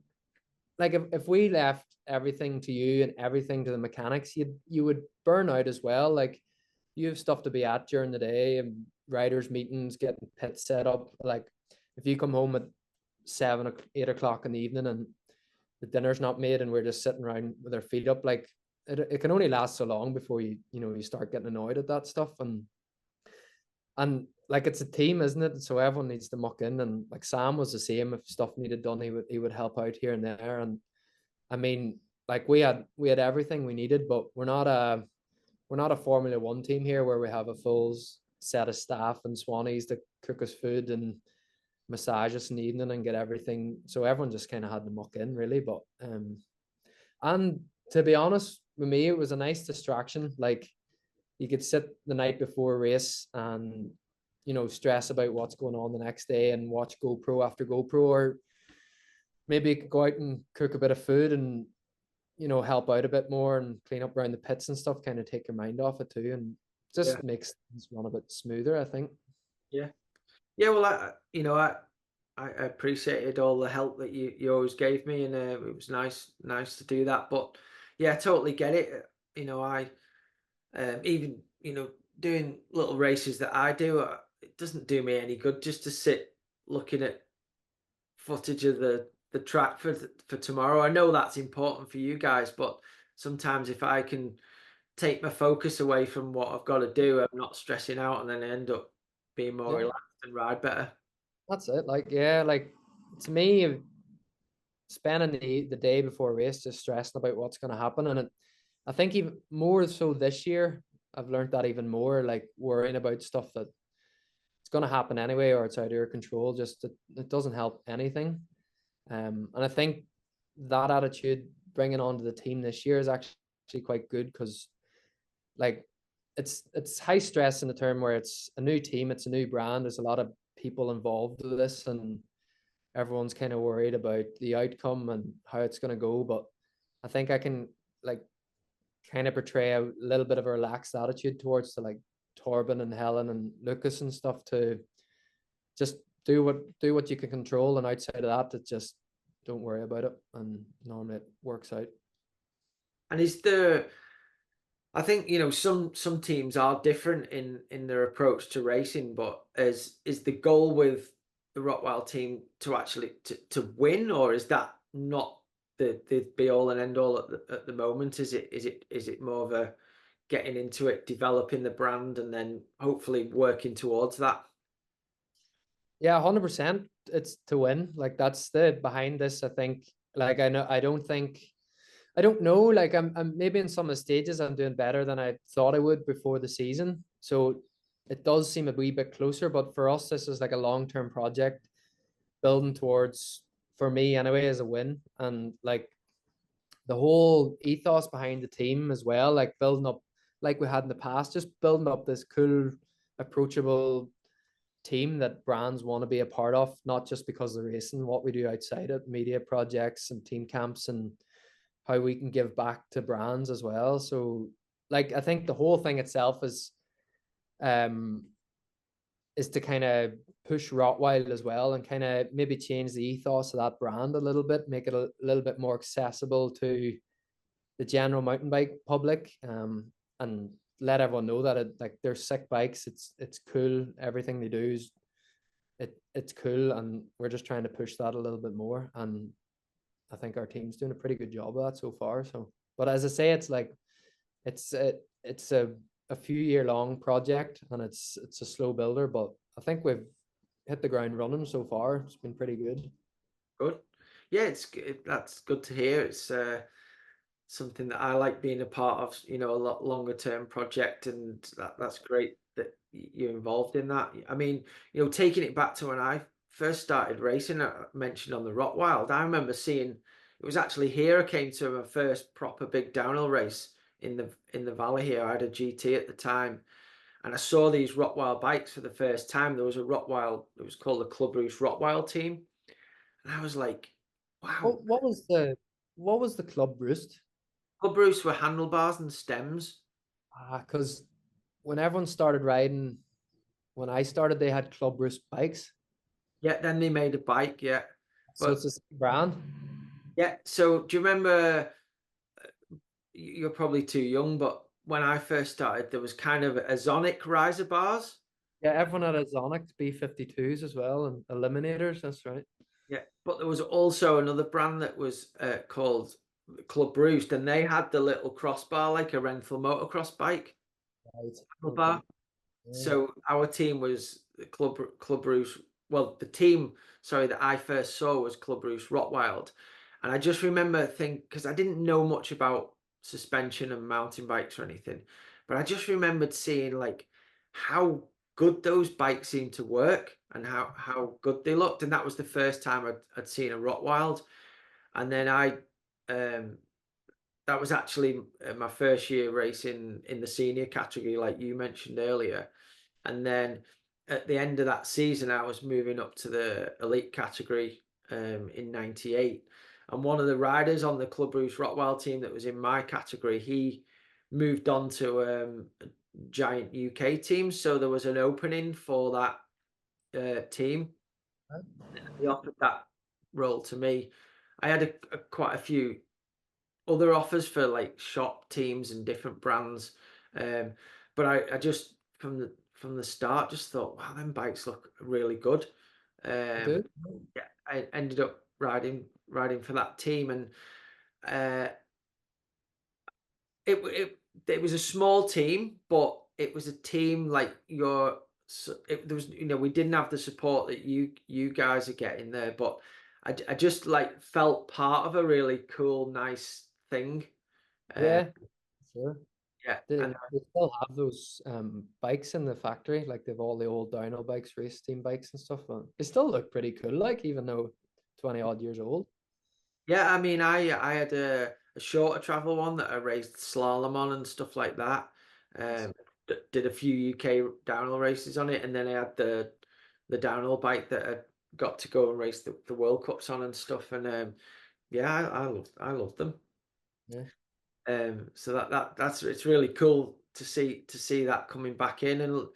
like if we left everything to you and everything to the mechanics, you would burn out as well. Like you have stuff to be at during the day and riders meetings, getting pits set up. Like if you come home at 7 or 8 o'clock in the evening and the dinner's not made and we're just sitting around with our feet up, like it can only last so long before you start getting annoyed at that stuff. And like it's a team, isn't it? So everyone needs to muck in. And like Sam was the same. If stuff needed done, he would help out here and there. And I mean, like we had everything we needed, but we're not a Formula One team here where we have a full set of staff and Swannies to cook us food. And massage us in the evening and get everything. So everyone just kind of had to muck in really. But and to be honest with me, it was a nice distraction. Like you could sit the night before a race and stress about what's going on the next day and watch GoPro after GoPro, or maybe go out and cook a bit of food and help out a bit more and clean up around the pits and stuff, kind of take your mind off it too, and Yeah, just makes things run a bit smoother, I think. yeah, yeah. Well, I appreciated all the help that you always gave me, and it was nice to do that. But yeah, I totally get it. I even doing little races that I do, it doesn't do me any good just to sit looking at footage of the track for tomorrow. I know that's important for you guys, but sometimes if I can take my focus away from what I've got to do, I'm not stressing out, and then I end up being more Yeah, relaxed and ride better. that's it. Like, yeah, like to me, spending the day before a race just stressing about what's going to happen, and I think even more so this year, I've learned that even more, like worrying about stuff that it's going to happen anyway, or it's out of your control, just it doesn't help anything. And I think that attitude bringing onto the team this year is actually quite good, because like it's high stress in the term where it's a new team, it's a new brand, there's a lot of people involved with this, and everyone's kind of worried about the outcome and how it's going to go. But I think I can like kind of portray a little bit of a relaxed attitude towards like Torben and Helen and Lucas and stuff, to just do what you can control, and outside of that, it just don't worry about it, and normally it works out. And I think some teams are different in their approach to racing, but is the goal with the Rotwild team to actually to win, or is that not the be all and end all at the moment? Is it more of a getting into it, developing the brand, and then hopefully working towards that? Yeah, 100%. It's to win. Like that's the behind this, I think. Like I don't know. Like I'm maybe in some of the stages I'm doing better than I thought I would before the season. So it does seem a wee bit closer. But for us, this is like a long-term project building towards, for me anyway, as a win. And like the whole ethos behind the team as well, like building up like we had in the past, just building up this cool, approachable team that brands want to be a part of, not just because of the racing, what we do outside it, media projects and team camps, and how we can give back to brands as well. So like I think the whole thing itself um is to kind of push Rotwild as well, and kind of maybe change the ethos of that brand a little bit, make it a little bit more accessible to the general mountain bike public, and let everyone know that like they're sick bikes. It's cool. Everything they do is it's cool, and we're just trying to push that a little bit more. And I think our team's doing a pretty good job of that so far. So, but as I say, it's like it's a few year long project, and it's a slow builder. But I think we've hit the ground running so far. It's been pretty good. Good. Yeah, it's good. That's good to hear. It's something that I like being a part of, a lot longer term project, and that's great that you're involved in that. I mean, taking it back to when I first started racing, I mentioned on the Rotwild, I remember seeing it was actually here I came to my first proper big downhill race in the valley here. I had a GT at the time, and I saw these Rotwild bikes for the first time. There was a Rotwild, it was called the Club Roost Rotwild team, and I was like, wow. What was the club roost? Club Roost were handlebars and stems. Because when everyone started riding, when I started, they had club roost bikes. Yeah, then they made a bike, yeah. So But it's a brand. yeah, so do you remember, you're probably too young, but when I first started, there was kind of a Zonic riser bars. Yeah, everyone had a Zonic B52s as well, and Eliminators. That's right. Yeah, but there was also another brand that was called Club Roost, and they had the little crossbar like a Renthal motocross bike Right. Okay. handlebar. Yeah. So our team was the Club Roost. Well, the team, sorry, that I first saw was Club Roost Rotwild, and I just remember because I didn't know much about suspension and mountain bikes or anything, but I just remembered seeing like how good those bikes seemed to work and how good they looked. And that was the first time I'd seen a Rotwild. And then um, that was actually my first year racing in the senior category, like you mentioned earlier. And then at the end of that season, I was moving up to the elite category in '98. And one of the riders on the Club Bruce Rotwild team that was in my category, he moved on to a giant UK team. So there was an opening for that team. They offered that role to me. I had quite a few other offers for like shop teams and different brands. Um, but I just from the start just thought, wow, them bikes look really good. Do. Yeah, I ended up riding for that team, and uh, it was a small team, but it was a team like your. So there was, we didn't have the support that you guys are getting there, but I just like felt part of a really cool, nice thing. Uh, Yeah, sure. yeah, They, and they still have those bikes in the factory, like they've all the old downhill bikes, race team bikes and stuff. And they still look pretty cool, like even though 20 odd years old. yeah, I mean, I had a shorter travel one that I raced slalom on and stuff like that. Nice. Um, did a few UK downhill races on it, and then I had the downhill bike that I got to go and race the World Cups on and stuff. And yeah, I love them. Yeah. So that's it's really cool to see that coming back in, and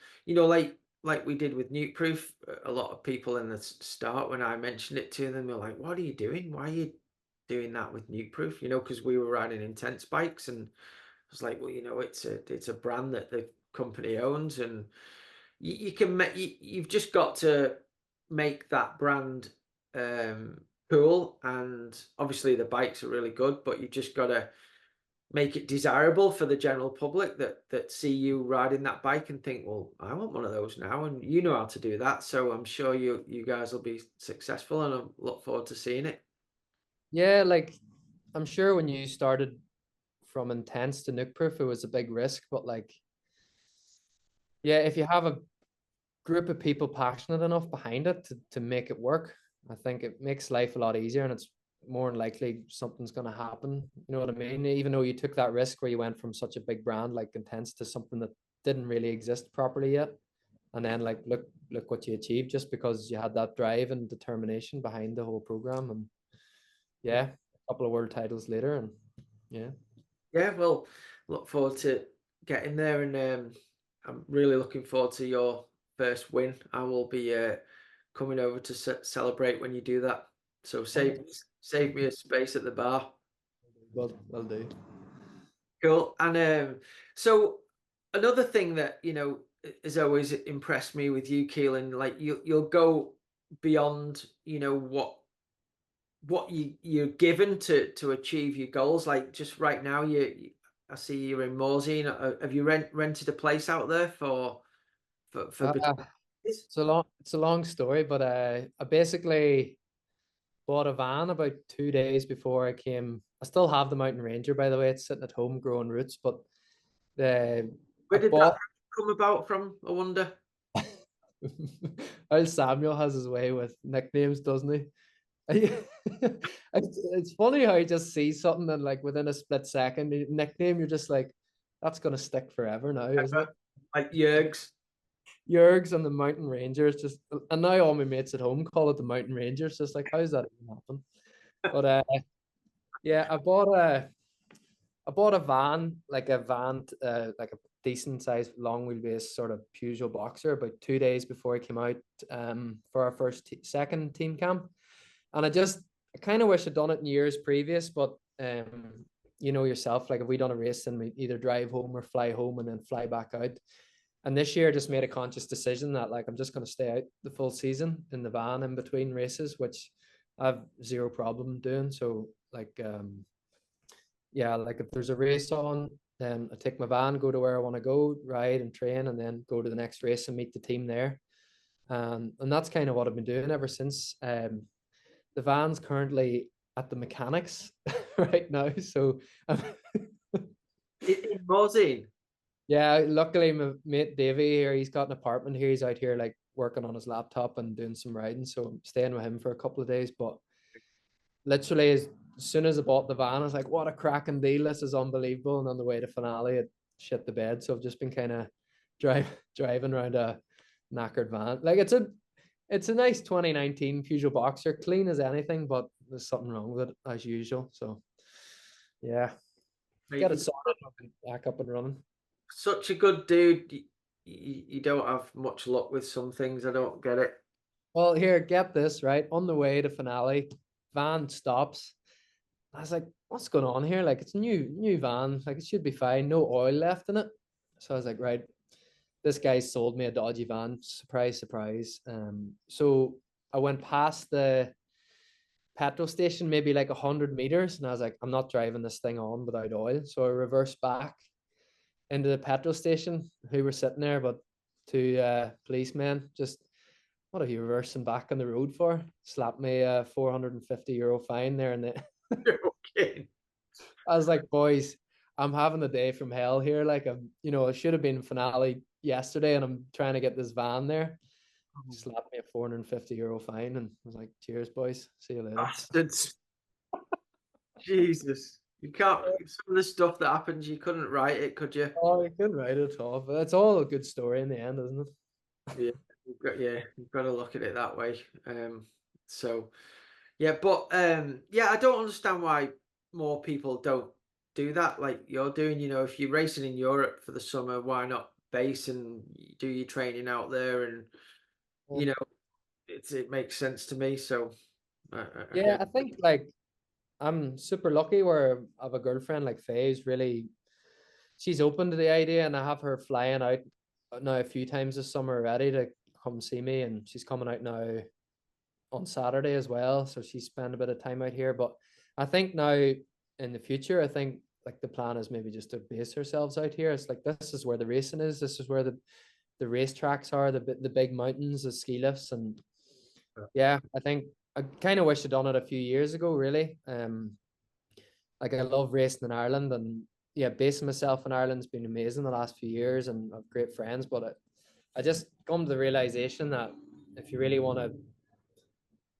like we did with Nukeproof, a lot of people in the start when I mentioned it to them, were like, "What are you doing? Why are you doing that with Nukeproof?" Because we were riding intense bikes, and I was like, "Well, it's a brand that the company owns, and you can make you've just got to make that brand um, cool, and obviously the bikes are really good, but you just got to." Make it desirable for the general public that see you riding that bike and think, well, I want one of those now, and you know how to do that. So I'm sure you guys will be successful, and I look forward to seeing it. Yeah, like I'm sure when you started from intense to nuke proof, it was a big risk, but like, yeah, if you have a group of people passionate enough behind it to make it work, I think it makes life a lot easier and it's more than likely something's going to happen. You know what I mean? Even though you took that risk where you went from such a big brand like Intense to something that didn't really exist properly yet. And then like look what you achieved just because you had that drive and determination behind the whole program. And yeah, a couple of world titles later and yeah. Yeah, well, look forward to getting there, and I'm really looking forward to your first win. I will be coming over to celebrate when you do that. So save me a space at the bar. Well do. Cool. And so another thing that has always impressed me with you, Keelan, like you'll go beyond what you're given to achieve your goals. Like just right now, I see you're in Morzine. Have you rented a place out there for Uh, this? it's a long story, but I basically bought a van about 2 days before I came. I still have the Mountain Ranger, by the way. It's sitting at home growing roots, but the I Where did that bought come about from? I wonder. Old Samuel has his way with nicknames, doesn't he? It's funny how you just see something and like within a split second, the nickname, you're just like, that's gonna stick forever now, isn't it? Like Yergs. Yergs and the Mountain Rangers just and now all my mates at home call it the Mountain Rangers. Just like how's that even happen? But yeah, I bought a van, like a decent sized long wheelbase sort of Peugeot Boxer about 2 days before I came out for our second team camp. And I kind of wish I'd done it in years previous, but you know yourself, like if we done a race and we either drive home or fly home and then fly back out. And this year I just made a conscious decision that like I'm just going to stay out the full season in the van in between races, which I have zero problem doing. So like yeah, like if there's a race on, then I take my van, go to where I want to go, ride and train, and then go to the next race and meet the team there. And that's kind of what I've been doing ever since. The van's currently at the mechanics right now, so In Morzine. Yeah, luckily my mate Davey here, he's got an apartment here. He's out here like working on his laptop and doing some riding. So I'm staying with him for a couple of days. But literally as soon as I bought the van, I was like, what a cracking deal. This is unbelievable. And on the way to finale, it shit the bed. So I've just been kind of drive driving around a knackered van. Like it's a nice 2019 Peugeot Boxer, clean as anything, but there's something wrong with it as usual. So yeah, Mate, get it sorted, back up and running. such a good dude. You don't have much luck with some things. I don't get it. Well, here, get this, right? On the way to finale, van stops. I was like, what's going on here? Like, it's a new van. Like, it should be fine. No oil left in it. So I was like, right, this guy sold me a dodgy van. Surprise, surprise. So I went past the petrol station, maybe like 100 meters, and I was like, I'm not driving this thing on without oil. So I reversed back into the petrol station, who were sitting there, but two policemen just, what are you reversing back on the road for? Slapped me a €450 fine there. And Okay. I was like, boys, I'm having a day from hell here. Like, it should have been finale yesterday and I'm trying to get this van there. Slapped me a €450 fine. And I was like, cheers, boys. See you later. Bastards. Jesus. You can't, some of the stuff that happens, you couldn't write it, could you? Oh, you couldn't write it off. But it's all a good story in the end, isn't it? You've got to look at it that way. So yeah, but yeah, I don't understand why more people don't do that like you're doing. If you're racing in Europe for the summer, why not base and do your training out there? And Yeah. you know, it makes sense to me. So I Yeah, get I think like I'm super lucky where I have a girlfriend like Faye's really, she's open to the idea, and I have her flying out now a few times this summer already to come see me, and she's coming out now on Saturday as well. So she's spent a bit of time out here. But I think now in the future, I think like the plan is maybe just to base ourselves out here. It's like this is where the racing is. This is where the racetracks are, the big mountains, the ski lifts, and yeah, I think I kind of wish I'd done it a few years ago. Really, like I love racing in Ireland, and yeah, basing myself in Ireland's been amazing the last few years, and I've great friends. But I just come to the realization that if you really want to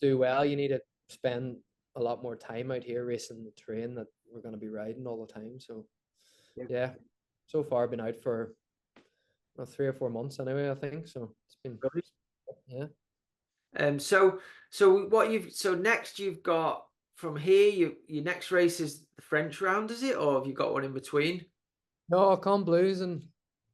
do well, you need to spend a lot more time out here racing the terrain that we're going to be riding all the time. So yeah. yeah, so far I've been out for 3 or 4 months anyway, I think. So it's been, yeah. So next you've got from here, your next race is the French round, is it, or have you got one in between? No, Con Blues in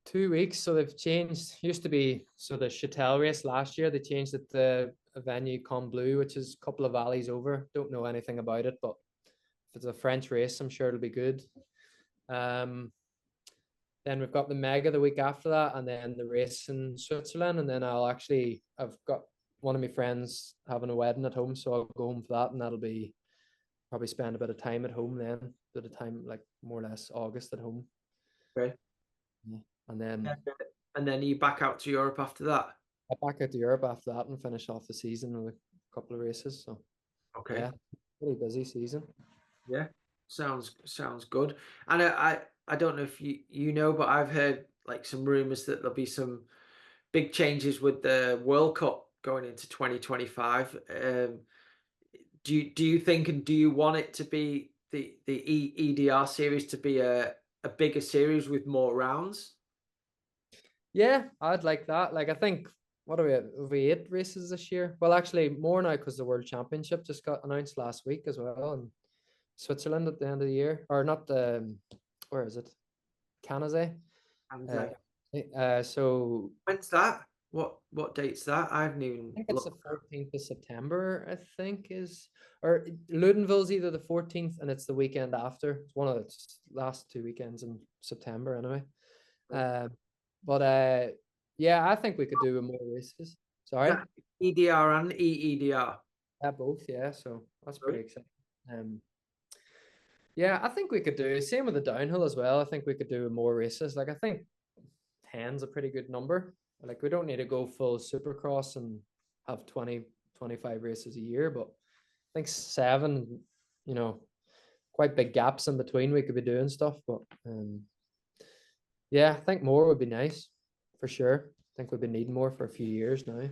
2 weeks. So they've changed. Used to be so the Chatel race last year. They changed it to a venue Con Bleu, which is a couple of valleys over. Don't know anything about it, but if it's a French race, I'm sure it'll be good. Um, then we've got the Mega the week after that, and then the race in Switzerland. And then I've got one of my friends having a wedding at home, so I'll go home for that, and that'll be probably spend a bit of time at home then, a bit of time like more or less August at home. Okay. Yeah. And then And then you back out to Europe after that. I back out to Europe after that and finish off the season with a couple of races. So Okay. yeah, pretty busy season. Yeah. Sounds good. And I don't know if you know, but I've heard like some rumors that there'll be some big changes with the World Cup going into 2025. Do you think, and do you want it to be the EDR series to be a bigger series with more rounds? Yeah, I'd like that. Like I think what are we at? Have we 8 races this year? Well, actually more now because the World Championship just got announced last week as well in Switzerland at the end of the year. Or not the where is it? Canada. And Uh, so when's that? What date's that? I haven't even I think it's the looked. 14th of September, I think is, or Ludenville's either the 14th and it's the weekend after. It's one of the last 2 weekends in September anyway. Uh, but yeah, I think we could do more races. Is Sorry. that EDR and EEDR? Yeah, both, yeah. So that's Sorry? pretty exciting. Um, yeah, I think we could do same with the downhill as well. I think we could do more races. Like I think 10's a pretty good number. Like we don't need to go full supercross and have 20, 25 races a year, but I think 7, you know, quite big gaps in between we could be doing stuff. But Yeah, I think more would be nice for sure. I think we've been needing more for a few years now.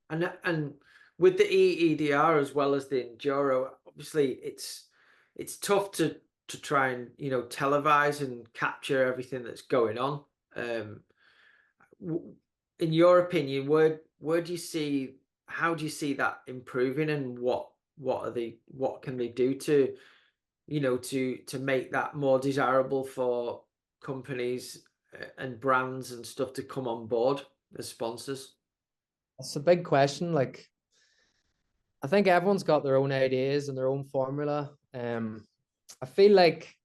And with the e-edr as well as the enduro, obviously it's tough to try and televise and capture everything that's going on. Um, in your opinion, where do you see how do you see that improving, and what can they do to to make that more desirable for companies and brands and stuff to come on board as sponsors? It's a big question. Like, I think everyone's got their own ideas and their own formula. I feel like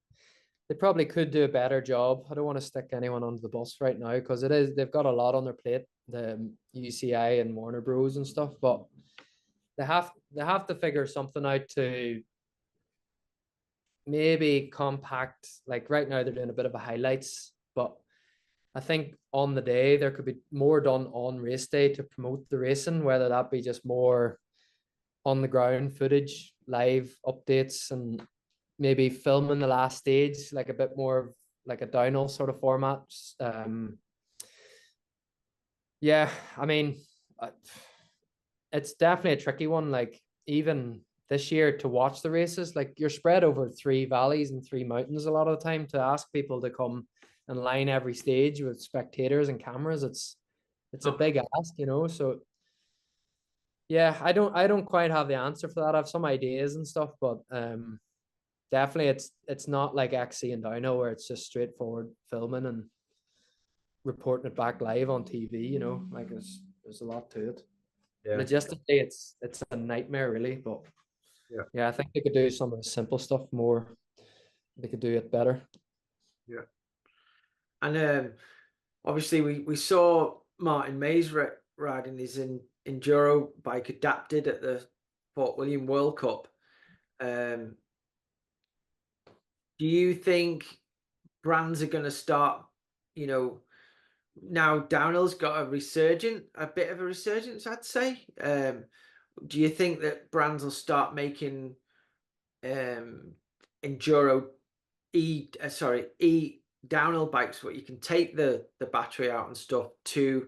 they probably could do a better job. I don't want to stick anyone under the bus right now because they've got a lot on their plate, the UCI and Warner Bros and stuff, but they have to figure something out to maybe compact. Like right now they're doing a bit of a highlights, but I think on the day there could be more done on race day to promote the racing, whether that be just more on the ground footage, live updates, and maybe filming the last stage, like a bit more like a downhill sort of format. Yeah, I mean, it's definitely a tricky one. Like even this year to watch the races, like you're spread over three valleys and three mountains a lot of the time. To ask people to come and line every stage with spectators and cameras, it's a big ask, So yeah, I don't quite have the answer for that. I have some ideas and stuff, but definitely it's not like XC and downhill where it's just straightforward filming and reporting it back live on TV, like there's a lot to it. Yeah, Logistically, it's a nightmare really, but yeah, yeah, I think they could do some of the simple stuff more. They could do it better. yeah. And obviously, we saw Martin Mays riding his enduro bike adapted at the Fort William World Cup. Um, do you think brands are going to start, you know, now downhill's got a bit of a resurgence, I'd say. Do you think that brands will start making um, enduro e downhill bikes where you can take the battery out and stuff to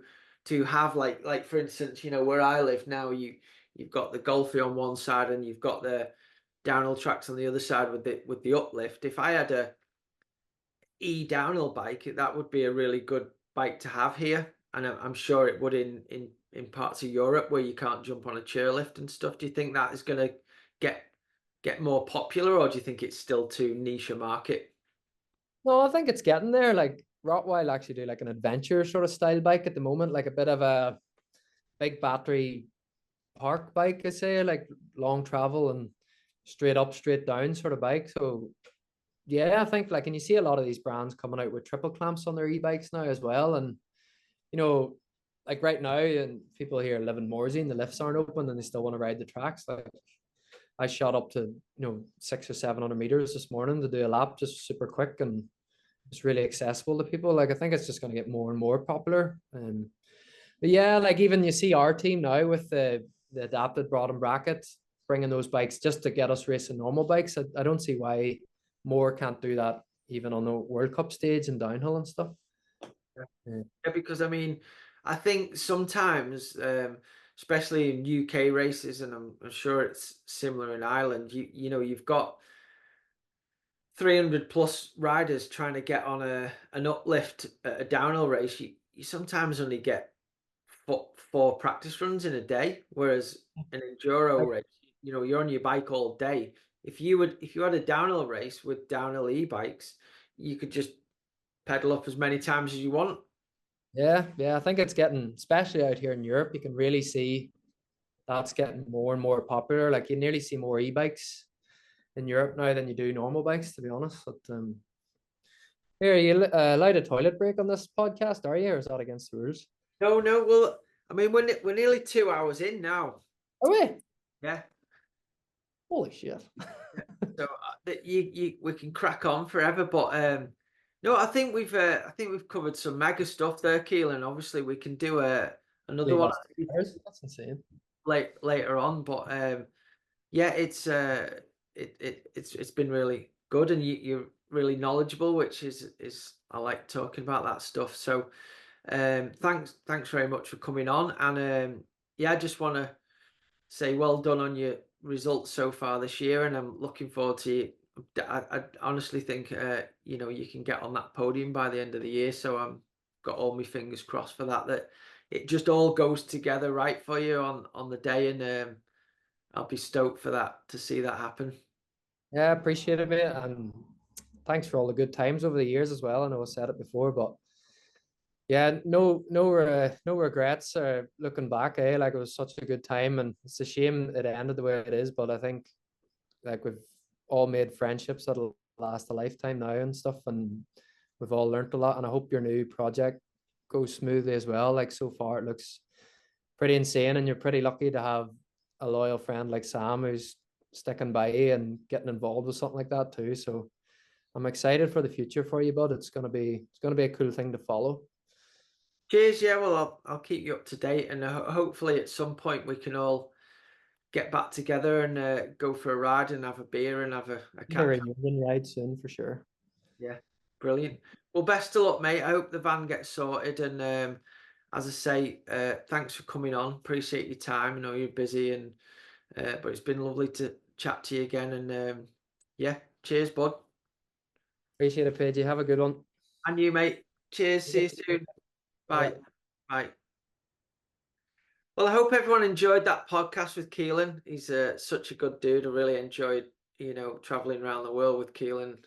have like for instance, where I live now, you've got the Golfy on one side and you've got the downhill tracks on the other side with the uplift. If I had a downhill bike, that would be a really good bike to have here, and I'm sure it would in parts of Europe where you can't jump on a chairlift and stuff. Do you think that is going to get get more popular, or do you think it's still too niche a market? No, I think it's getting there. Like Rotwild actually do like an adventure sort of style bike at the moment, like a bit of a big battery park bike, I say, like long travel and straight up, straight down sort of bike. So yeah, I think like, and you see a lot of these brands coming out with triple clamps on their e-bikes now as well. And you know, like right now, and people here live in Morsey and the lifts aren't open and they still want to ride the tracks. Like I shot up to 600 or 700 meters this morning to do a lap, just super quick, and it's really accessible to people. Like I think it's just going to get more and more popular. But yeah, like even you see our team now with the adapted bottom bracket, bringing those bikes just to get us racing normal bikes. I don't see why more can't do that even on the World Cup stage and downhill and stuff. Yeah. Yeah, because I mean, I think sometimes, especially in UK races, and I'm sure it's similar in Ireland. You've got 300 plus riders trying to get on an uplift at a downhill race. You sometimes only get four practice runs in a day, whereas an enduro race, you're on your bike all day. If you had a downhill race with downhill e-bikes, you could just pedal up as many times as you want. Yeah, I think it's getting, especially out here in Europe, you can really see that's getting more and more popular. Like you nearly see more e-bikes in Europe now than you do normal bikes, to be honest. But here, you allowed a toilet break on this podcast, are you, or is that against the rules? No, no. Well, I mean, we're nearly 2 hours in now. Are we? Yeah. Holy shit! So we can crack on forever, but no, I think we've covered some mega stuff there, Keelan. Obviously, we can do another Leave one us 2 hours. That's insane. later on, but yeah, it's been really good, and you're really knowledgeable, which is I like talking about that stuff. So thanks very much for coming on. And yeah, I just want to say well done on your results so far this year, and I'm looking forward to you. I honestly think you know, you can get on that podium by the end of the year. So I'm got all my fingers crossed for that. That it just all goes together right for you on the day, and I'll be stoked for that to see that happen. Yeah, I appreciate it, mate. And thanks for all the good times over the years as well. I know I said it before, but yeah, no regrets looking back, like it was such a good time, and it's a shame it ended the way it is, but I think like we've all made friendships that'll last a lifetime now and stuff, and we've all learned a lot, and I hope your new project goes smoothly as well. Like so far it looks pretty insane, and you're pretty lucky to have a loyal friend like Sam who's sticking by you and getting involved with something like that too. So I'm excited for the future for you, bud. It's gonna be a cool thing to follow. Cheers. Yeah, well, I'll keep you up to date, and hopefully at some point we can all get back together and go for a ride and have a beer and have a Yeah, catch. reunion ride soon for sure. Yeah, brilliant. Well, best of luck, mate. I hope the van gets sorted. And as I say, thanks for coming on. Appreciate your time. I know you're busy, and but it's been lovely to chat to you again. And yeah, cheers, bud. Appreciate it, Paige. Have a good one. And you, mate. Cheers. See you soon. Bye. Bye. Bye. Well, I hope everyone enjoyed that podcast with Keelan. He's such a good dude. I really enjoyed, you know, traveling around the world with Keelan.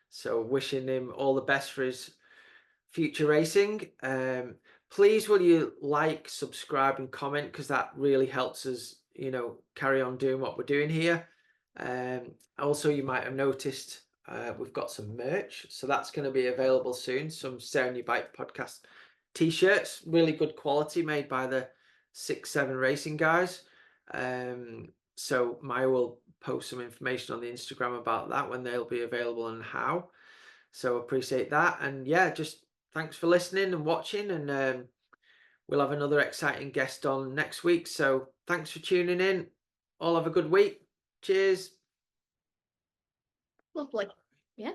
So wishing him all the best for his future racing. Please will you like, subscribe, and comment, because that really helps us, you know, carry on doing what we're doing here. Also, you might have noticed we've got some merch, so that's going to be available soon. Some Stay on Your Bike podcast t-shirts, really good quality, made by the 6-7 Racing guys. So Maya will post some information on the Instagram about that, when they'll be available and how. So appreciate that. And yeah, just thanks for listening and watching, and we'll have another exciting guest on next week. So thanks for tuning in. All have a good week. Cheers. Lovely. Yeah.